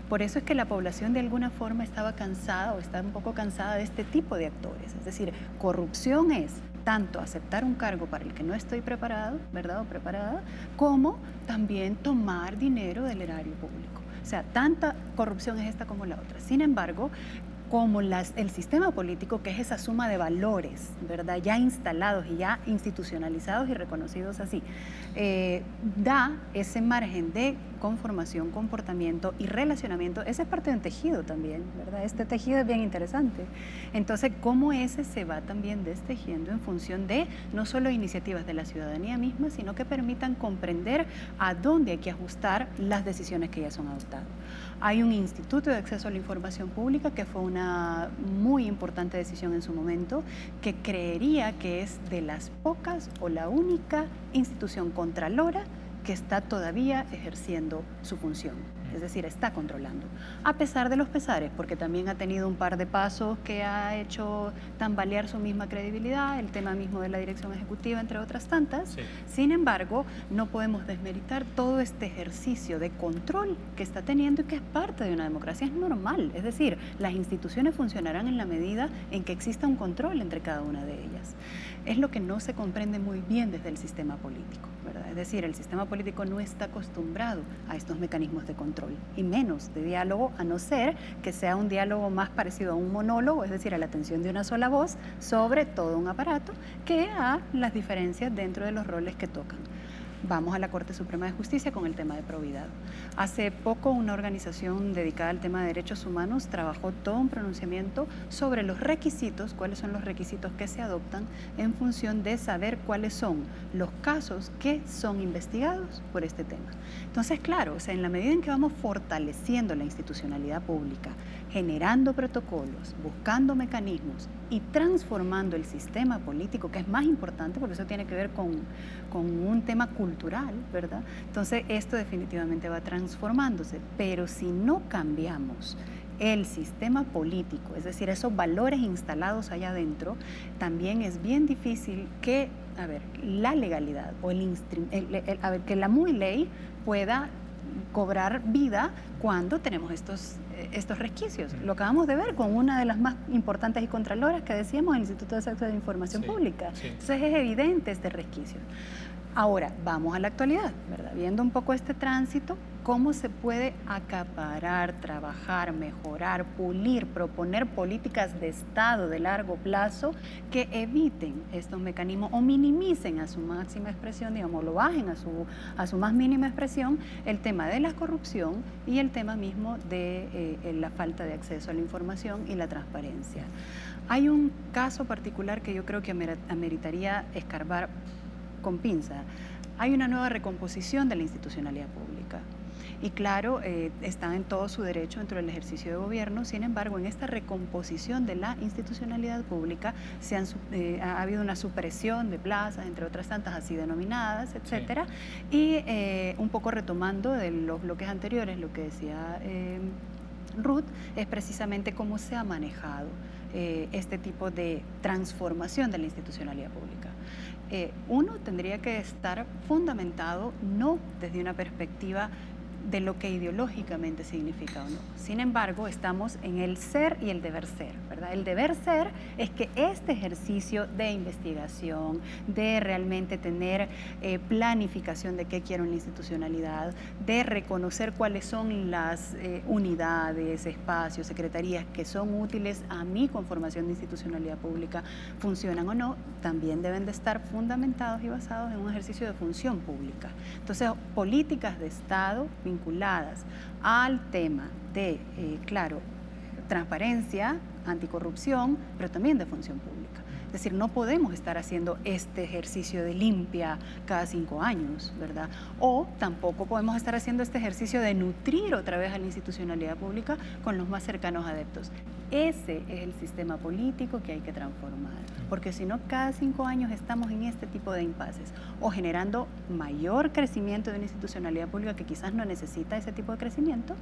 Por eso es que la población de alguna forma estaba cansada o está un poco cansada de este tipo de actores. Es decir, corrupción es tanto aceptar un cargo para el que no estoy preparado, ¿verdad? O preparada, como también tomar dinero del erario público. sea, tanta corrupción es esta como la otra. Sin embargo, como el sistema político, que es esa suma de valores, ¿verdad?, ya instalados y ya institucionalizados y reconocidos así, da ese margen de conformación, comportamiento y relacionamiento. Esa es parte de un tejido también, ¿verdad? Este tejido es bien interesante. Entonces, cómo ese se va también destejiendo en función de no solo iniciativas de la ciudadanía misma, sino que permitan comprender a dónde hay que ajustar las decisiones que ya son adoptadas. Hay un Instituto de Acceso a la Información Pública que fue una muy importante decisión en su momento, que creería que es de las pocas o la única institución contralora que está todavía ejerciendo su función, es decir, está controlando, a pesar de los pesares, porque también ha tenido un par de pasos que ha hecho tambalear su misma credibilidad, el tema mismo de la dirección ejecutiva, entre otras tantas. Sí. Sin embargo, no podemos desmeritar todo este ejercicio de control que está teniendo y que es parte de una democracia, es normal, es decir, las instituciones funcionarán en la medida en que exista un control entre cada una de ellas. Es lo que no se comprende muy bien desde el sistema político, ¿verdad? Es decir, el sistema político no está acostumbrado a estos mecanismos de control y menos de diálogo, a no ser que sea un diálogo más parecido a un monólogo, es decir, a la atención de una sola voz sobre todo un aparato, que a las diferencias dentro de los roles que tocan. Vamos a la Corte Suprema de Justicia con el tema de probidad. Hace poco una organización dedicada al tema de derechos humanos trabajó todo un pronunciamiento sobre los requisitos, cuáles son los requisitos que se adoptan en función de saber cuáles son los casos que son investigados por este tema. Entonces, claro, o sea, en la medida en que vamos fortaleciendo la institucionalidad pública, generando protocolos, buscando mecanismos y transformando el sistema político, que es más importante porque eso tiene que ver con un tema cultural, ¿verdad? Entonces esto definitivamente va transformándose, pero si no cambiamos el sistema político, es decir, esos valores instalados allá adentro, también es bien difícil que, la legalidad o que la muy ley pueda cobrar vida cuando tenemos estos resquicios. Lo acabamos de ver con una de las más importantes y contraloras que decíamos, el Instituto de Acceso a la Información Pública. Sí. Entonces es evidente este resquicio. Ahora, vamos a la actualidad, ¿verdad? Viendo un poco este tránsito, cómo se puede acaparar, trabajar, mejorar, pulir, proponer políticas de Estado de largo plazo que eviten estos mecanismos o minimicen a su máxima expresión, digamos, lo bajen a su más mínima expresión, el tema de la corrupción y el tema mismo de la falta de acceso a la información y la transparencia. Hay un caso particular que yo creo que ameritaría escarbar con pinza. Hay una nueva recomposición de la institucionalidad pública. Y claro, está en todo su derecho dentro del ejercicio de gobierno. Sin embargo, en esta recomposición de la institucionalidad pública ha habido una supresión de plazas, entre otras tantas así denominadas, etcétera. Sí. Y un poco retomando de los bloques anteriores, lo que decía Ruth, es precisamente cómo se ha manejado este tipo de transformación de la institucionalidad pública. Uno tendría que estar fundamentado no desde una perspectiva de lo que ideológicamente significa o no. Sin embargo, estamos en el ser y el deber ser, ¿verdad? El deber ser es que este ejercicio de investigación, de realmente tener planificación de qué quiero en la institucionalidad, de reconocer cuáles son las unidades, espacios, secretarías que son útiles a mi conformación de institucionalidad pública, funcionan o no, también deben de estar fundamentados y basados en un ejercicio de función pública. Entonces, políticas de Estado vinculadas al tema de, transparencia, anticorrupción, pero también de función pública. Es decir, no podemos estar haciendo este ejercicio de limpia cada 5 años, ¿verdad? O tampoco podemos estar haciendo este ejercicio de nutrir otra vez a la institucionalidad pública con los más cercanos adeptos. Ese es el sistema político que hay que transformar, porque si no, cada 5 años estamos en este tipo de impases, o generando mayor crecimiento de una institucionalidad pública que quizás no necesita ese tipo de crecimiento,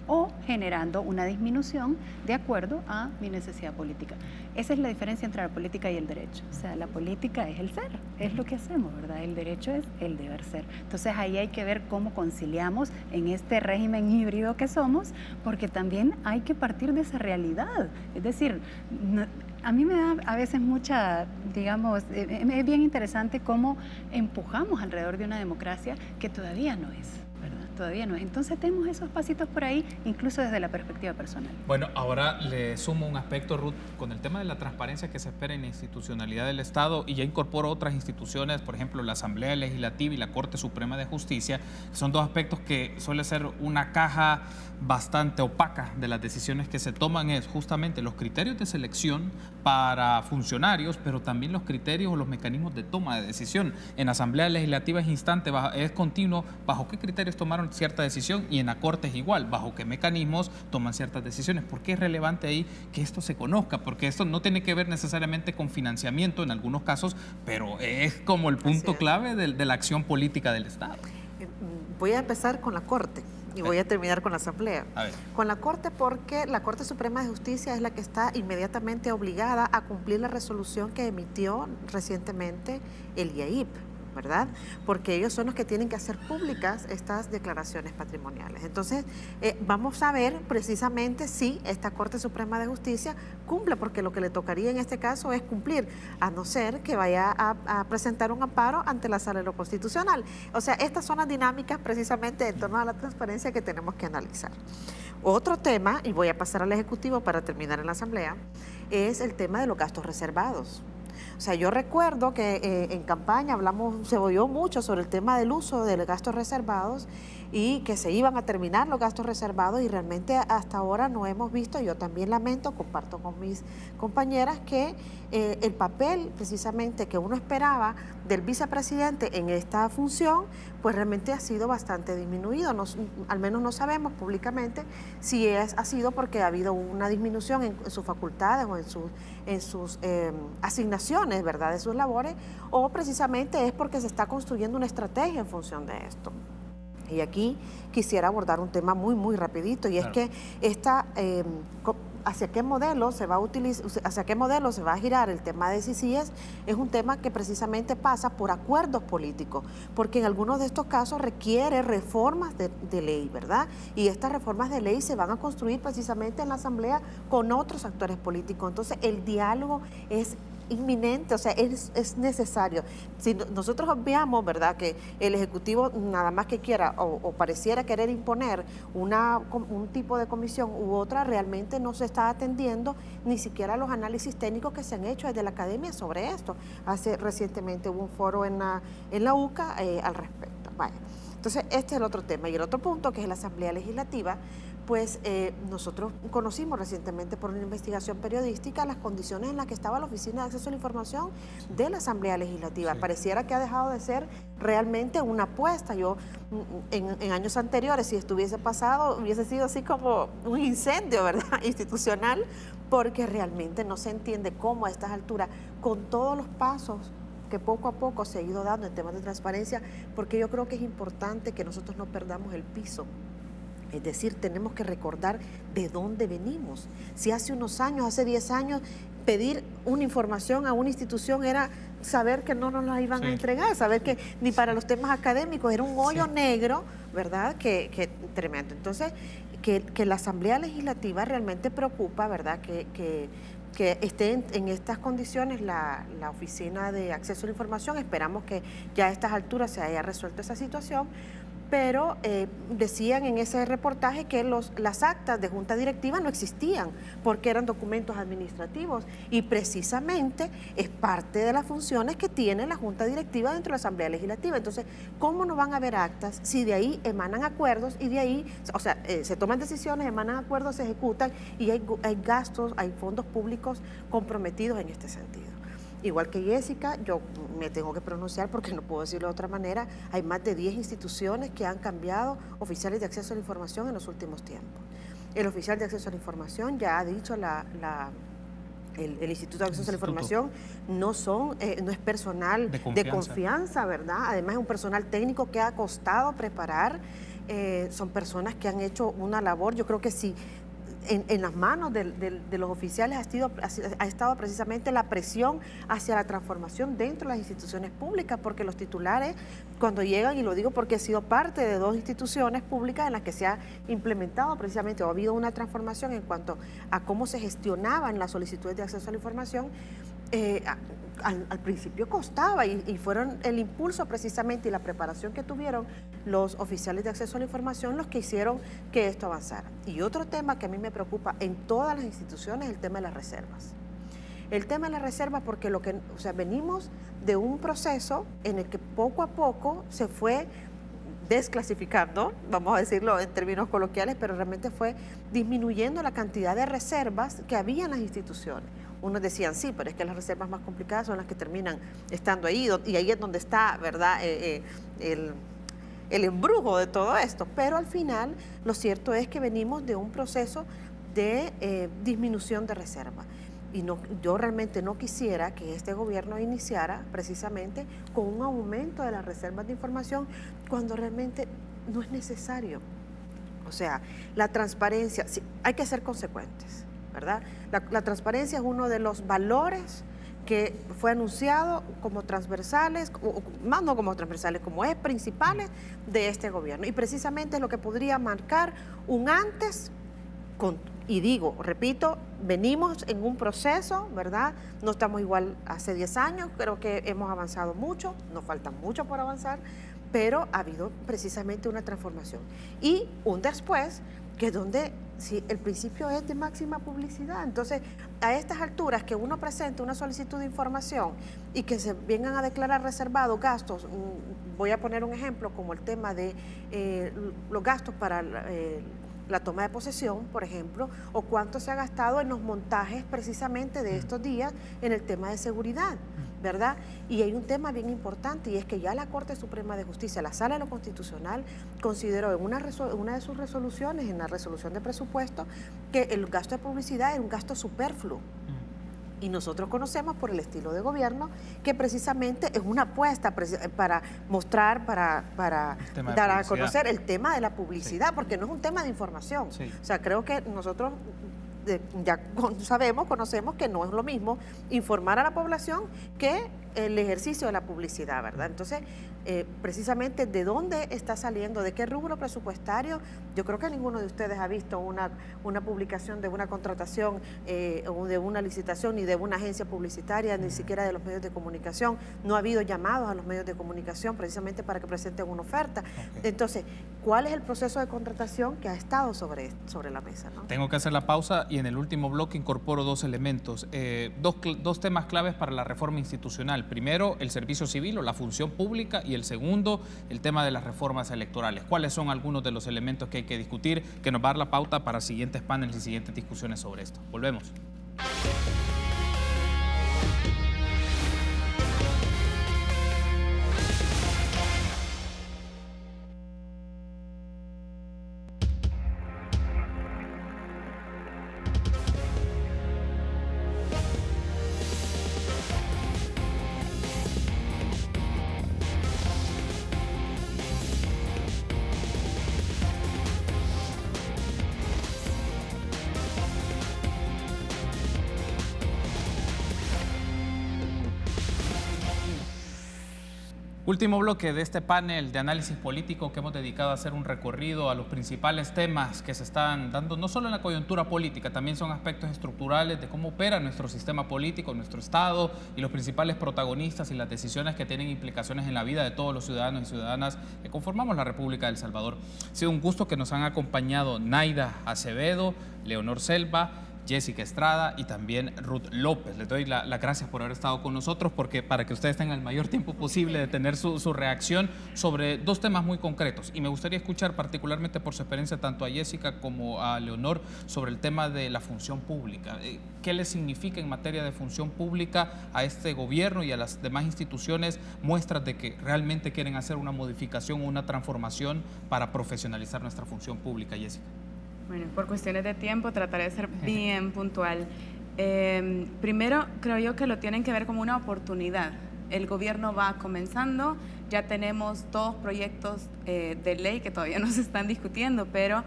o generando una disminución de acuerdo a mi necesidad política. Esa es la diferencia entre la política y el derecho. O sea, la política es el ser, es lo que hacemos, ¿verdad? El derecho es el deber ser. Entonces ahí hay que ver cómo conciliamos en este régimen híbrido que somos, porque también hay que partir de esa realidad. Es decir, a mí me da a veces mucha, digamos, es bien interesante cómo empujamos alrededor de una democracia que todavía no es, ¿verdad? todavía no es. Entonces tenemos esos pasitos por ahí, incluso desde la perspectiva personal.
Bueno, ahora le sumo un aspecto, Ruth, con el tema de la transparencia que se espera en la institucionalidad del Estado, y ya incorporo otras instituciones, por ejemplo, la Asamblea Legislativa y la Corte Suprema de Justicia, que son dos aspectos que suele ser una caja bastante opaca de las decisiones que se toman, es justamente los criterios de selección para funcionarios, pero también los criterios o los mecanismos de toma de decisión. En Asamblea Legislativa es instante, es continuo, bajo qué criterios tomaron cierta decisión, y en la Corte es igual, bajo qué mecanismos toman ciertas decisiones. ¿Por qué es relevante ahí que esto se conozca? Porque esto no tiene que ver necesariamente con financiamiento en algunos casos, pero es como el punto clave de la acción política del Estado.
Voy a empezar con la Corte y voy a terminar con la Asamblea. Con la Corte, porque la Corte Suprema de Justicia es la que está inmediatamente obligada a cumplir la resolución que emitió recientemente el IAIP, ¿verdad? Porque ellos son los que tienen que hacer públicas estas declaraciones patrimoniales. Entonces, vamos a ver precisamente si esta Corte Suprema de Justicia cumple, porque lo que le tocaría en este caso es cumplir, a no ser que vaya a presentar un amparo ante la Sala de lo Constitucional. O sea, estas son las dinámicas precisamente en torno a la transparencia que tenemos que analizar. Otro tema, y voy a pasar al Ejecutivo para terminar en la Asamblea, es el tema de los gastos reservados. O sea, yo recuerdo que en campaña se oyó mucho sobre el tema del uso de los gastos reservados y que se iban a terminar los gastos reservados, y realmente hasta ahora no hemos visto. Yo también lamento, comparto con mis compañeras, que el papel precisamente que uno esperaba del vicepresidente en esta función, pues realmente ha sido bastante disminuido. Al menos no sabemos públicamente si ha sido porque ha habido una disminución en sus facultades o en sus asignaciones, ¿verdad?, de sus labores, o precisamente es porque se está construyendo una estrategia en función de esto. Y aquí quisiera abordar un tema muy, muy rapidito, y es que hacia qué modelo se va a utilizar, hacia qué modelo se va a girar el tema de CICIES, es un tema que precisamente pasa por acuerdos políticos, porque en algunos de estos casos requiere reformas de ley, ¿verdad? Y estas reformas de ley se van a construir precisamente en la Asamblea con otros actores políticos. Entonces, el diálogo es inminente, o sea, es necesario. Si nosotros obviamos, ¿verdad?, que el Ejecutivo nada más que quiera o pareciera querer imponer un tipo de comisión u otra, realmente no se está atendiendo ni siquiera los análisis técnicos que se han hecho desde la academia sobre esto. Recientemente hubo un foro en la UCA al respecto. Vaya. Entonces, este es el otro tema. Y el otro punto, que es la Asamblea Legislativa, pues nosotros conocimos recientemente por una investigación periodística las condiciones en las que estaba la Oficina de Acceso a la Información de la Asamblea Legislativa. Sí. Pareciera que ha dejado de ser realmente una apuesta. Yo, en años anteriores, si estuviese pasado, hubiese sido así como un incendio, ¿verdad?, institucional, porque realmente no se entiende cómo a estas alturas, con todos los pasos que poco a poco se ha ido dando en temas de transparencia, porque yo creo que es importante que nosotros no perdamos el piso. Es decir, tenemos que recordar de dónde venimos. Si hace unos años, hace 10 años, pedir una información a una institución era saber que no nos la iban a entregar, saber que ni para los temas académicos era un hoyo negro, ¿verdad?, que tremendo. Entonces, que la Asamblea Legislativa realmente preocupa, ¿verdad?, que esté en estas condiciones la Oficina de Acceso a la Información. Esperamos que ya a estas alturas se haya resuelto esa situación. Pero decían en ese reportaje que las actas de junta directiva no existían porque eran documentos administrativos, y precisamente es parte de las funciones que tiene la junta directiva dentro de la Asamblea Legislativa. Entonces, ¿cómo no van a haber actas si de ahí emanan acuerdos y de ahí, o sea, se toman decisiones, emanan acuerdos, se ejecutan y hay gastos, hay fondos públicos comprometidos en este sentido? Igual que Jessica, yo me tengo que pronunciar porque no puedo decirlo de otra manera. Hay más de 10 instituciones que han cambiado oficiales de acceso a la información en los últimos tiempos. El oficial de acceso a la información ya ha dicho el Instituto de Acceso a la Información no es personal de confianza, ¿verdad? Además es un personal técnico que ha costado preparar, son personas que han hecho una labor. Yo creo que sí. En las manos de los oficiales ha estado precisamente la presión hacia la transformación dentro de las instituciones públicas, porque los titulares, cuando llegan, y lo digo porque he sido parte de 2 instituciones públicas en las que se ha implementado precisamente, o ha habido una transformación en cuanto a cómo se gestionaban las solicitudes de acceso a la información, al principio costaba y fueron el impulso precisamente y la preparación que tuvieron los oficiales de acceso a la información los que hicieron que esto avanzara. Y otro tema que a mí me preocupa en todas las instituciones es el tema de las reservas. El tema de las reservas porque venimos de un proceso en el que poco a poco se fue desclasificando, vamos a decirlo en términos coloquiales, pero realmente fue disminuyendo la cantidad de reservas que había en las instituciones. Unos decían, sí, pero es que las reservas más complicadas son las que terminan estando ahí, y ahí es donde está, ¿verdad?, el embrujo de todo esto. Pero al final, lo cierto es que venimos de un proceso de disminución de reservas. Y yo realmente no quisiera que este gobierno iniciara precisamente con un aumento de las reservas de información cuando realmente no es necesario. O sea, la transparencia, sí, hay que ser consecuentes, ¿verdad? La transparencia es uno de los valores que fue anunciado como transversales, o más no como transversales, como es principales de este gobierno. Y precisamente es lo que podría marcar un antes y digo, repito, venimos en un proceso, ¿verdad? No estamos igual hace 10 años, creo que hemos avanzado mucho, nos falta mucho por avanzar, pero ha habido precisamente una transformación. Y un después, que es donde el principio es de máxima publicidad. Entonces, a estas alturas que uno presenta una solicitud de información y que se vengan a declarar reservados gastos, voy a poner un ejemplo como el tema de los gastos para la toma de posesión, por ejemplo, o cuánto se ha gastado en los montajes precisamente de estos días en el tema de seguridad, ¿verdad? Y hay un tema bien importante y es que ya la Corte Suprema de Justicia, la Sala de lo Constitucional, consideró en una de sus resoluciones, en la resolución de presupuesto, que el gasto de publicidad era un gasto superfluo. Y nosotros conocemos por el estilo de gobierno que precisamente es una apuesta para mostrar, para dar a conocer el tema de la publicidad, sí, porque no es un tema de información. Sí. O sea, creo que nosotros ya conocemos que no es lo mismo informar a la población que el ejercicio de la publicidad, ¿verdad? Entonces, precisamente de dónde está saliendo, de qué rubro presupuestario, yo creo que ninguno de ustedes ha visto una publicación de una contratación o de una licitación, ni de una agencia publicitaria, ni siquiera de los medios de comunicación. No ha habido llamados a los medios de comunicación precisamente para que presenten una oferta. Okay. Entonces, ¿cuál es el proceso de contratación que ha estado sobre la mesa, ¿no?
Tengo que hacer la pausa y en el último bloque incorporo dos elementos, dos temas claves para la reforma institucional. Primero, el servicio civil o la función pública, y el segundo, el tema de las reformas electorales. ¿Cuáles son algunos de los elementos que hay que discutir, que nos va a dar la pauta para siguientes paneles y siguientes discusiones sobre esto? Volvemos. Último bloque de este panel de análisis político que hemos dedicado a hacer un recorrido a los principales temas que se están dando, no solo en la coyuntura política, también son aspectos estructurales de cómo opera nuestro sistema político, nuestro Estado y los principales protagonistas y las decisiones que tienen implicaciones en la vida de todos los ciudadanos y ciudadanas que conformamos la República de El Salvador. Ha sido un gusto que nos han acompañado Naida Acevedo, Leonor Selva, Jessica Estrada y también Ruth López. Les doy las gracias por haber estado con nosotros, porque para que ustedes tengan el mayor tiempo posible de tener su reacción sobre dos temas muy concretos. Y me gustaría escuchar particularmente por su experiencia tanto a Jessica como a Leonor sobre el tema de la función pública. ¿Qué le significa en materia de función pública a este gobierno y a las demás instituciones muestras de que realmente quieren hacer una modificación o una transformación para profesionalizar nuestra función pública, Jessica?
Bueno, por cuestiones de tiempo trataré de ser bien puntual. Primero, creo yo que lo tienen que ver como una oportunidad. El gobierno va comenzando, ya tenemos 2 proyectos de ley que todavía no se están discutiendo, pero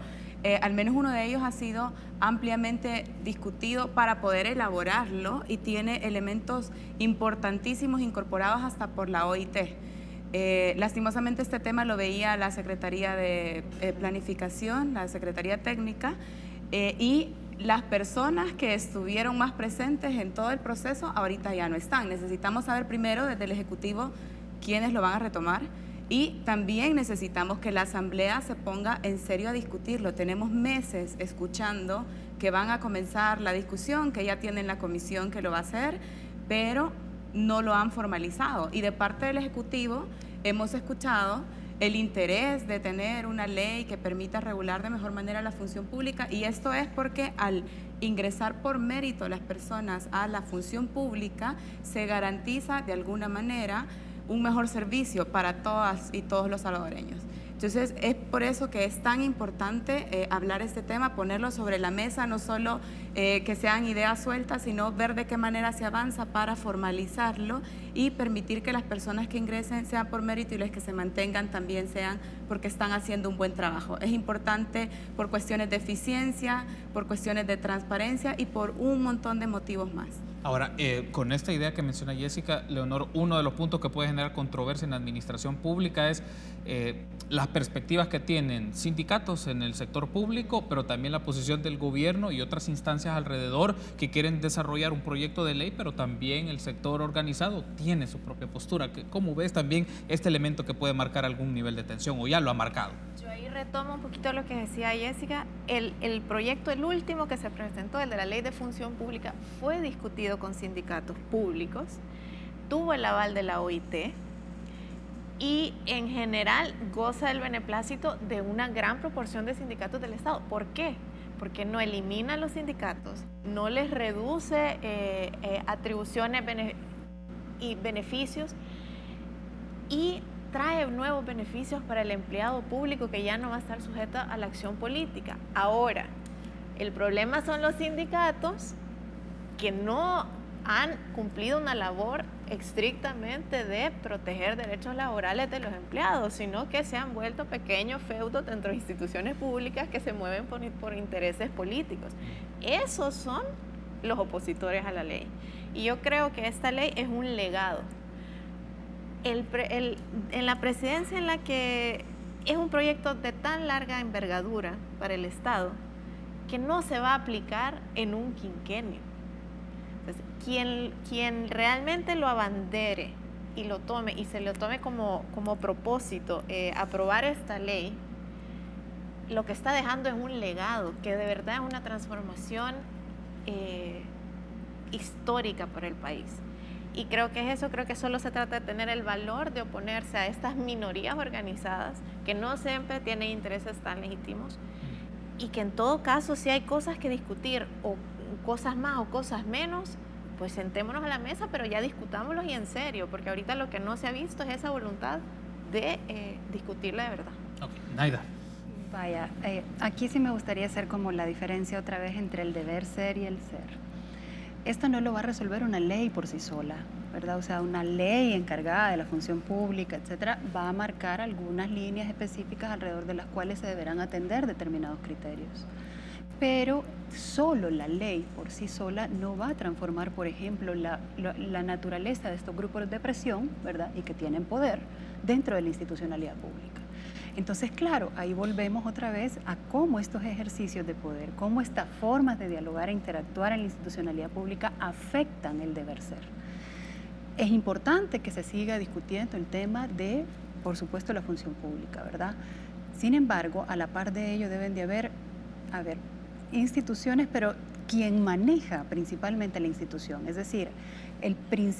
al menos uno de ellos ha sido ampliamente discutido para poder elaborarlo y tiene elementos importantísimos incorporados hasta por la OIT. Lastimosamente este tema lo veía la Secretaría de Planificación, la Secretaría Técnica, y las personas que estuvieron más presentes en todo el proceso ahorita ya no están. Necesitamos saber primero desde el Ejecutivo quiénes lo van a retomar y también necesitamos que la Asamblea se ponga en serio a discutirlo. Tenemos meses escuchando que van a comenzar la discusión, que ya tienen la comisión que lo va a hacer, pero no lo han formalizado. Y de parte del Ejecutivo hemos escuchado el interés de tener una ley que permita regular de mejor manera la función pública, y esto es porque al ingresar por mérito las personas a la función pública se garantiza de alguna manera un mejor servicio para todas y todos los salvadoreños. Entonces, es por eso que es tan importante hablar este tema, ponerlo sobre la mesa, no solo que sean ideas sueltas, sino ver de qué manera se avanza para formalizarlo y permitir que las personas que ingresen sean por mérito y las que se mantengan también sean porque están haciendo un buen trabajo. Es importante por cuestiones de eficiencia, por cuestiones de transparencia y por un montón de motivos más.
Ahora, con esta idea que menciona Jessica, Leonor, uno de los puntos que puede generar controversia en la administración pública es las perspectivas que tienen sindicatos en el sector público, pero también la posición del gobierno y otras instancias alrededor que quieren desarrollar un proyecto de ley, pero también el sector organizado tiene su propia postura. ¿Cómo ves también este elemento que puede marcar algún nivel de tensión o ya lo ha marcado?
Yo ahí retomo un poquito lo que decía Jessica. El proyecto, el último que se presentó, el de la Ley de Función Pública, fue discutido con sindicatos públicos, tuvo el aval de la OIT y en general goza del beneplácito de una gran proporción de sindicatos del Estado. ¿Por qué? Porque no elimina a los sindicatos, no les reduce atribuciones y beneficios y trae nuevos beneficios para el empleado público que ya no va a estar sujeto a la acción política. Ahora, el problema son los sindicatos que no han cumplido una labor estrictamente de proteger derechos laborales de los empleados, sino que se han vuelto pequeños feudos dentro de instituciones públicas que se mueven por intereses políticos. Esos son los opositores a la ley. Y yo creo que esta ley es un legado. En la presidencia en la que es un proyecto de tan larga envergadura para el Estado que no se va a aplicar en un quinquenio. Entonces, quien realmente lo abandere y lo tome y se lo tome como propósito aprobar esta ley, lo que está dejando es un legado que de verdad es una transformación histórica para el país. Y creo que es eso, creo que solo se trata de tener el valor de oponerse a estas minorías organizadas que no siempre tienen intereses tan legítimos y que en todo caso si hay cosas que discutir o cosas más o cosas menos, pues sentémonos a la mesa, pero ya discutámoslos y en serio, porque ahorita lo que no se ha visto es esa voluntad de discutirla de verdad.
Okay. Naida.
Vaya, aquí sí me gustaría hacer como la diferencia otra vez entre el deber ser y el ser. Esto no lo va a resolver una ley por sí sola, ¿verdad? O sea, una ley encargada de la función pública, etcétera, va a marcar algunas líneas específicas alrededor de las cuales se deberán atender determinados criterios. Pero solo la ley por sí sola no va a transformar, por ejemplo, la naturaleza de estos grupos de presión, ¿verdad? Y que tienen poder dentro de la institucionalidad pública. Entonces, claro, ahí volvemos otra vez a cómo estos ejercicios de poder, cómo estas formas de dialogar e interactuar en la institucionalidad pública afectan el deber ser. Es importante que se siga discutiendo el tema de, por supuesto, la función pública, ¿verdad? Sin embargo, a la par de ello deben de haber instituciones, pero quien maneja principalmente la institución, es decir,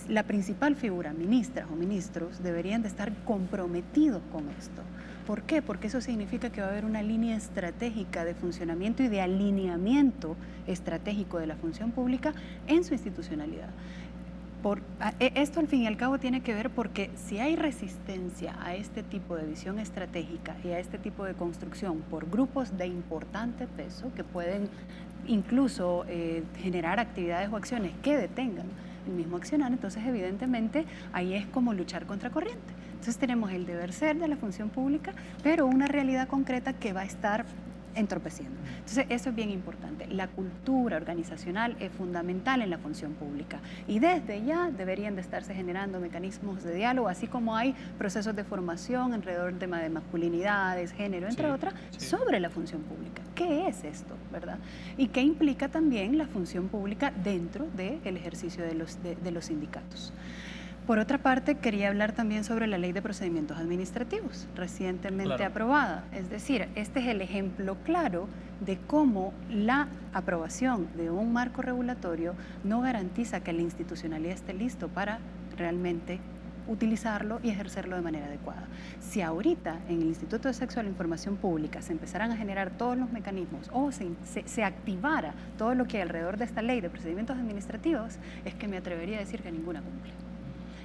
la principal figura, ministras o ministros, deberían de estar comprometidos con esto. ¿Por qué? Porque eso significa que va a haber una línea estratégica de funcionamiento y de alineamiento estratégico de la función pública en su institucionalidad. Esto al fin y al cabo tiene que ver porque si hay resistencia a este tipo de visión estratégica y a este tipo de construcción por grupos de importante peso que pueden incluso generar actividades o acciones que detengan el mismo accionar, entonces evidentemente ahí es como luchar contra corriente. Entonces tenemos el deber ser de la función pública, pero una realidad concreta que va a estar entorpeciendo. Entonces, eso es bien importante. La cultura organizacional es fundamental en la función pública y desde ya deberían de estarse generando mecanismos de diálogo, así como hay procesos de formación alrededor del tema de masculinidades, género, entre otras, sobre la función pública. ¿Qué es esto, verdad? Y qué implica también la función pública dentro del ejercicio de los sindicatos. Por otra parte, quería hablar también sobre la Ley de Procedimientos Administrativos, recientemente aprobada. Es decir, este es el ejemplo claro de cómo la aprobación de un marco regulatorio no garantiza que la institucionalidad esté listo para realmente utilizarlo y ejercerlo de manera adecuada. Si ahorita en el Instituto de Acceso a la Información Pública se empezaran a generar todos los mecanismos o se activara todo lo que hay alrededor de esta Ley de Procedimientos Administrativos, es que me atrevería a decir que ninguna cumple.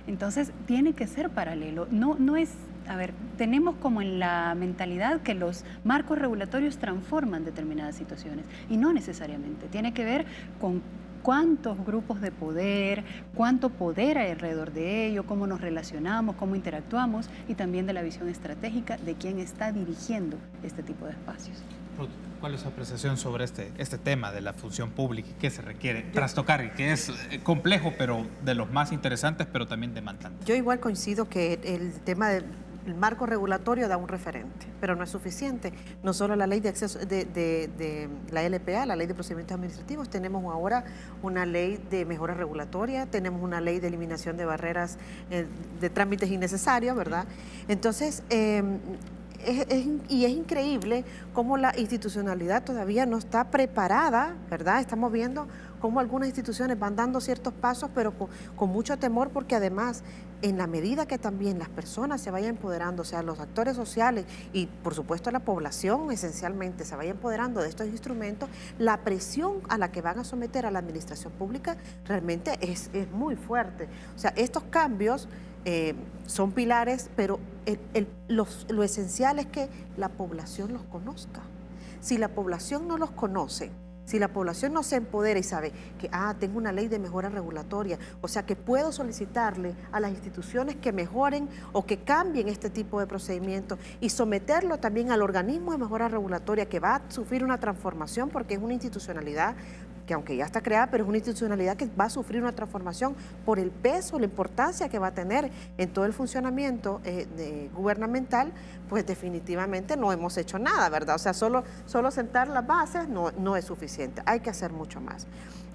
Entonces, tiene que ser paralelo. No es, a ver, tenemos como en la mentalidad que los marcos regulatorios transforman determinadas situaciones y no necesariamente. Tiene que ver con cuántos grupos de poder, cuánto poder hay alrededor de ello, cómo nos relacionamos, cómo interactuamos y también de la visión estratégica de quién está dirigiendo este tipo de espacios.
Ruth, ¿cuál es su apreciación sobre este tema de la función pública y qué se requiere trastocar y que es complejo, pero de los más interesantes, pero también demandante?
Yo igual coincido que el tema del marco regulatorio da un referente, pero no es suficiente. No solo la ley de acceso de la LPA, la ley de procedimientos administrativos, tenemos ahora una ley de mejora regulatoria, tenemos una ley de eliminación de barreras de trámites innecesarios, ¿verdad? Entonces, es increíble cómo la institucionalidad todavía no está preparada, ¿verdad? Estamos viendo cómo algunas instituciones van dando ciertos pasos, pero con mucho temor, porque además, en la medida que también las personas se vayan empoderando, o sea, los actores sociales y por supuesto la población esencialmente se vaya empoderando de estos instrumentos, la presión a la que van a someter a la administración pública realmente es muy fuerte. O sea, estos cambios son pilares, pero lo esencial es que la población los conozca. Si la población no los conoce, si la población no se empodera y sabe que, tengo una ley de mejora regulatoria, o sea que puedo solicitarle a las instituciones que mejoren o que cambien este tipo de procedimientos y someterlo también al organismo de mejora regulatoria que va a sufrir una transformación porque es una institucionalidad que aunque ya está creada, pero es una institucionalidad que va a sufrir una transformación por el peso, la importancia que va a tener en todo el funcionamiento gubernamental, pues definitivamente no hemos hecho nada, ¿verdad? O sea, solo sentar las bases no es suficiente, hay que hacer mucho más.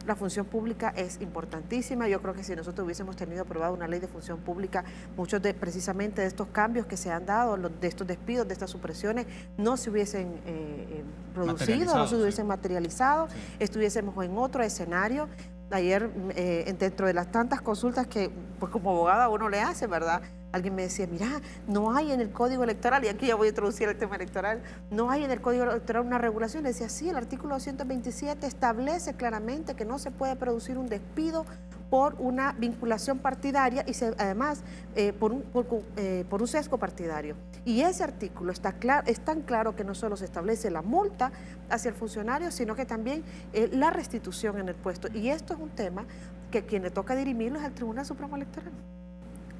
La función pública es importantísima. Yo creo que si nosotros hubiésemos tenido aprobada una ley de función pública, muchos precisamente de estos cambios que se han dado, de estos despidos, de estas supresiones, no se hubiesen producido, no se hubiesen materializado, estuviésemos en otro escenario. Ayer, dentro de las tantas consultas que pues como abogada uno le hace, ¿verdad? Alguien me decía, mira, no hay en el Código Electoral, y aquí ya voy a introducir el tema electoral, no hay en el Código Electoral una regulación. Le decía, sí, el artículo 227 establece claramente que no se puede producir un despido por una vinculación partidaria y además por un sesgo partidario. Y ese artículo es tan claro que no solo se establece la multa hacia el funcionario, sino que también la restitución en el puesto. Y esto es un tema que quien le toca dirimirlo es el Tribunal Supremo Electoral.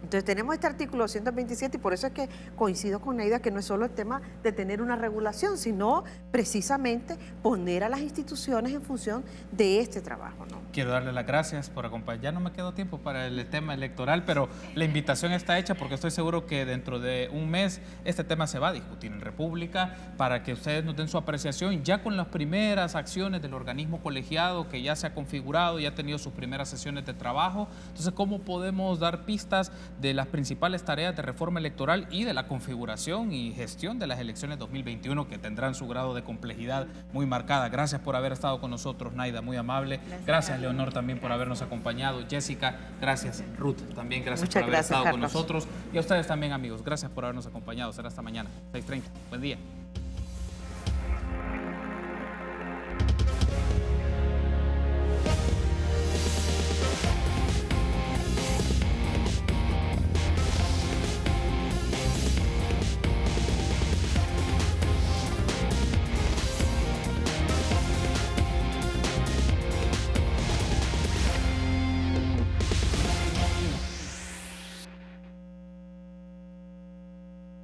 Entonces tenemos este artículo 227 y por eso es que coincido con Neida que no es solo el tema de tener una regulación, sino precisamente poner a las instituciones en función de este trabajo, ¿no?
Quiero darle las gracias por acompañar. Ya no me quedó tiempo para el tema electoral, pero la invitación está hecha porque estoy seguro que dentro de un mes este tema se va a discutir en República para que ustedes nos den su apreciación ya con las primeras acciones del organismo colegiado que ya se ha configurado, ya ha tenido sus primeras sesiones de trabajo. Entonces, ¿cómo podemos dar pistas de las principales tareas de reforma electoral y de la configuración y gestión de las elecciones 2021 que tendrán su grado de complejidad muy marcada? Gracias por haber estado con nosotros, Naida, muy amable. Gracias, Leonor, también por habernos acompañado. Jessica, gracias. Ruth, también gracias por haber estado con nosotros. Y a ustedes también, amigos, gracias por habernos acompañado. Será hasta mañana, 6:30. Buen día.